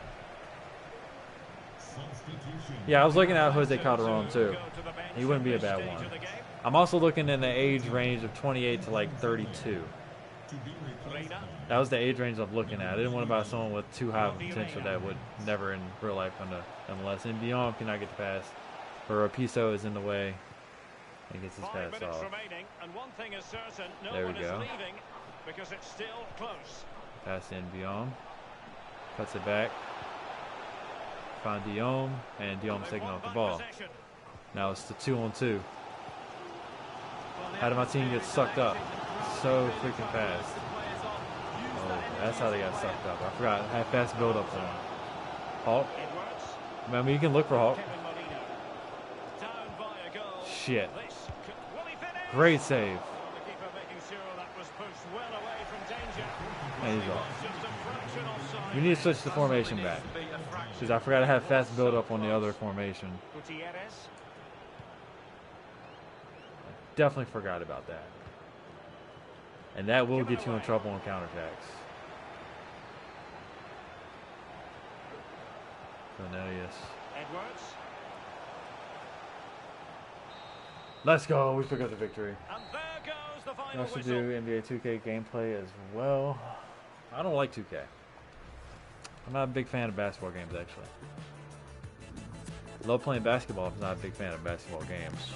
Substitution. Yeah, I was looking at Jose Calderon too. Go to the bench He wouldn't be a at this bad stage one. of the game. I'm also looking in the age range of 28 to like 32. To be replaced Reyna. That was the age range I'm looking at. I didn't want to buy someone with too high of potential that would never in real life come to MLS. And beyond cannot get the pass. Or Piso is in the way. He gets his 5 pass minutes off. remaining, and one thing is certain, no There we one is go. leaving because it's still close. Pass in Diom. Cuts it back. Find Diom. And Diom's They've taking won off the back ball. possession. Now it's the 2-on-2. How did my team get sucked up so freaking fast? Oh, that's how they got sucked up. I forgot. I had fast build up for them. Hawk. Edwards. Remember, you can look for Hawk. Kevin Molino. Down by a goal. Shit. This will he finish? Great save. Well, the keeper making sure that was pushed well away from danger. And he's He off. was just a fraction offside. We need to switch the formation back. Because I forgot I had fast build up on the other formation. Gutierrez. Definitely forgot about that. And that will get you in trouble on counterattacks. Cornelius. Edwards. Let's go. We pick up the victory. And there goes the I final should whistle. do NBA 2K gameplay as well. I don't like 2K. I'm not a big fan of basketball games, actually. Love playing basketball, but not a big fan of basketball games.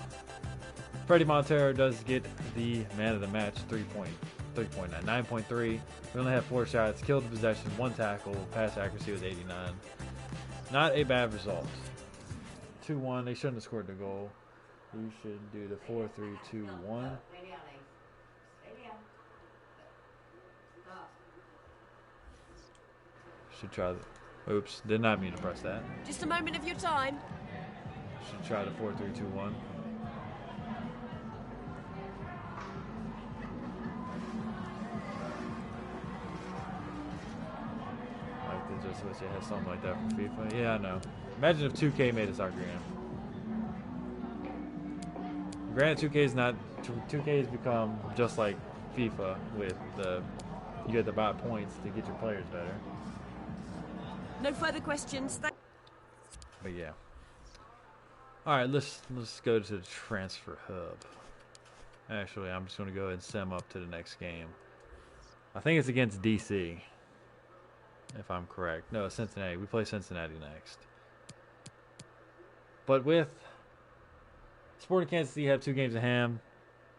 Freddie Montero does get the man of the match, 3.9, 9.3. We only had 4 shots, killed the possession, 1 tackle, pass accuracy was 89. Not a bad result. 2-1, they shouldn't have scored the goal. You should do the 4-3-2-1. Should try the... Oops, did not mean to press that. Just a moment of your time. Should try the 4-3-2-1. Like they just wish they had something like that for FIFA. Yeah, I know. Imagine if 2K made a soccer game. Granted, 2K is not. 2K has become just like FIFA with the you have to buy points to get your players better. No further questions. But yeah. All right, let's go to the transfer hub. Actually, I'm just going to go ahead and send them up to the next game. I think it's against DC, if I'm correct. No, Cincinnati. We play Cincinnati next. But with Sporting Kansas City have 2 games in hand.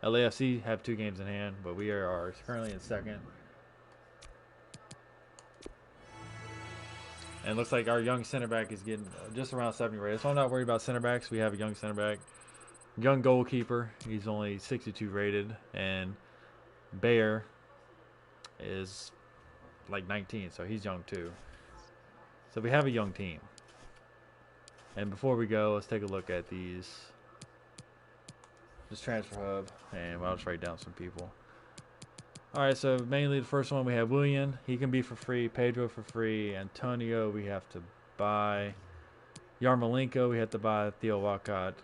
LAFC have 2 games in hand, but we are currently in second. And it looks like our young center back is getting just around 70 rated. So I'm not worried about center backs. We have a young center back. Young goalkeeper. He's only 62 rated. And Bayer is like 19, so he's young too. So we have a young team. And before we go, let's take a look at this transfer hub. And I'll just write down some people. Alright, so mainly the first one we have William. He can be for free. Pedro for free. Antonio we have to buy. Yarmolenko we have to buy. Theo Walcott.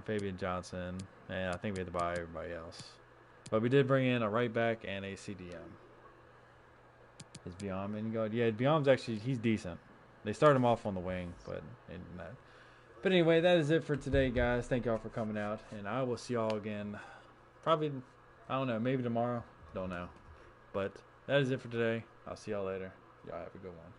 Fabian Johnson. And I think we have to buy everybody else. But we did bring in a right back and a CDM. Is Biom any good? Yeah, Biom's actually, he's decent. They start him off on the wing, but anyway, that is it for today, guys. Thank y'all for coming out, and I will see y'all again probably, I don't know, maybe tomorrow. Don't know. But that is it for today. I'll see y'all later. Y'all have a good one.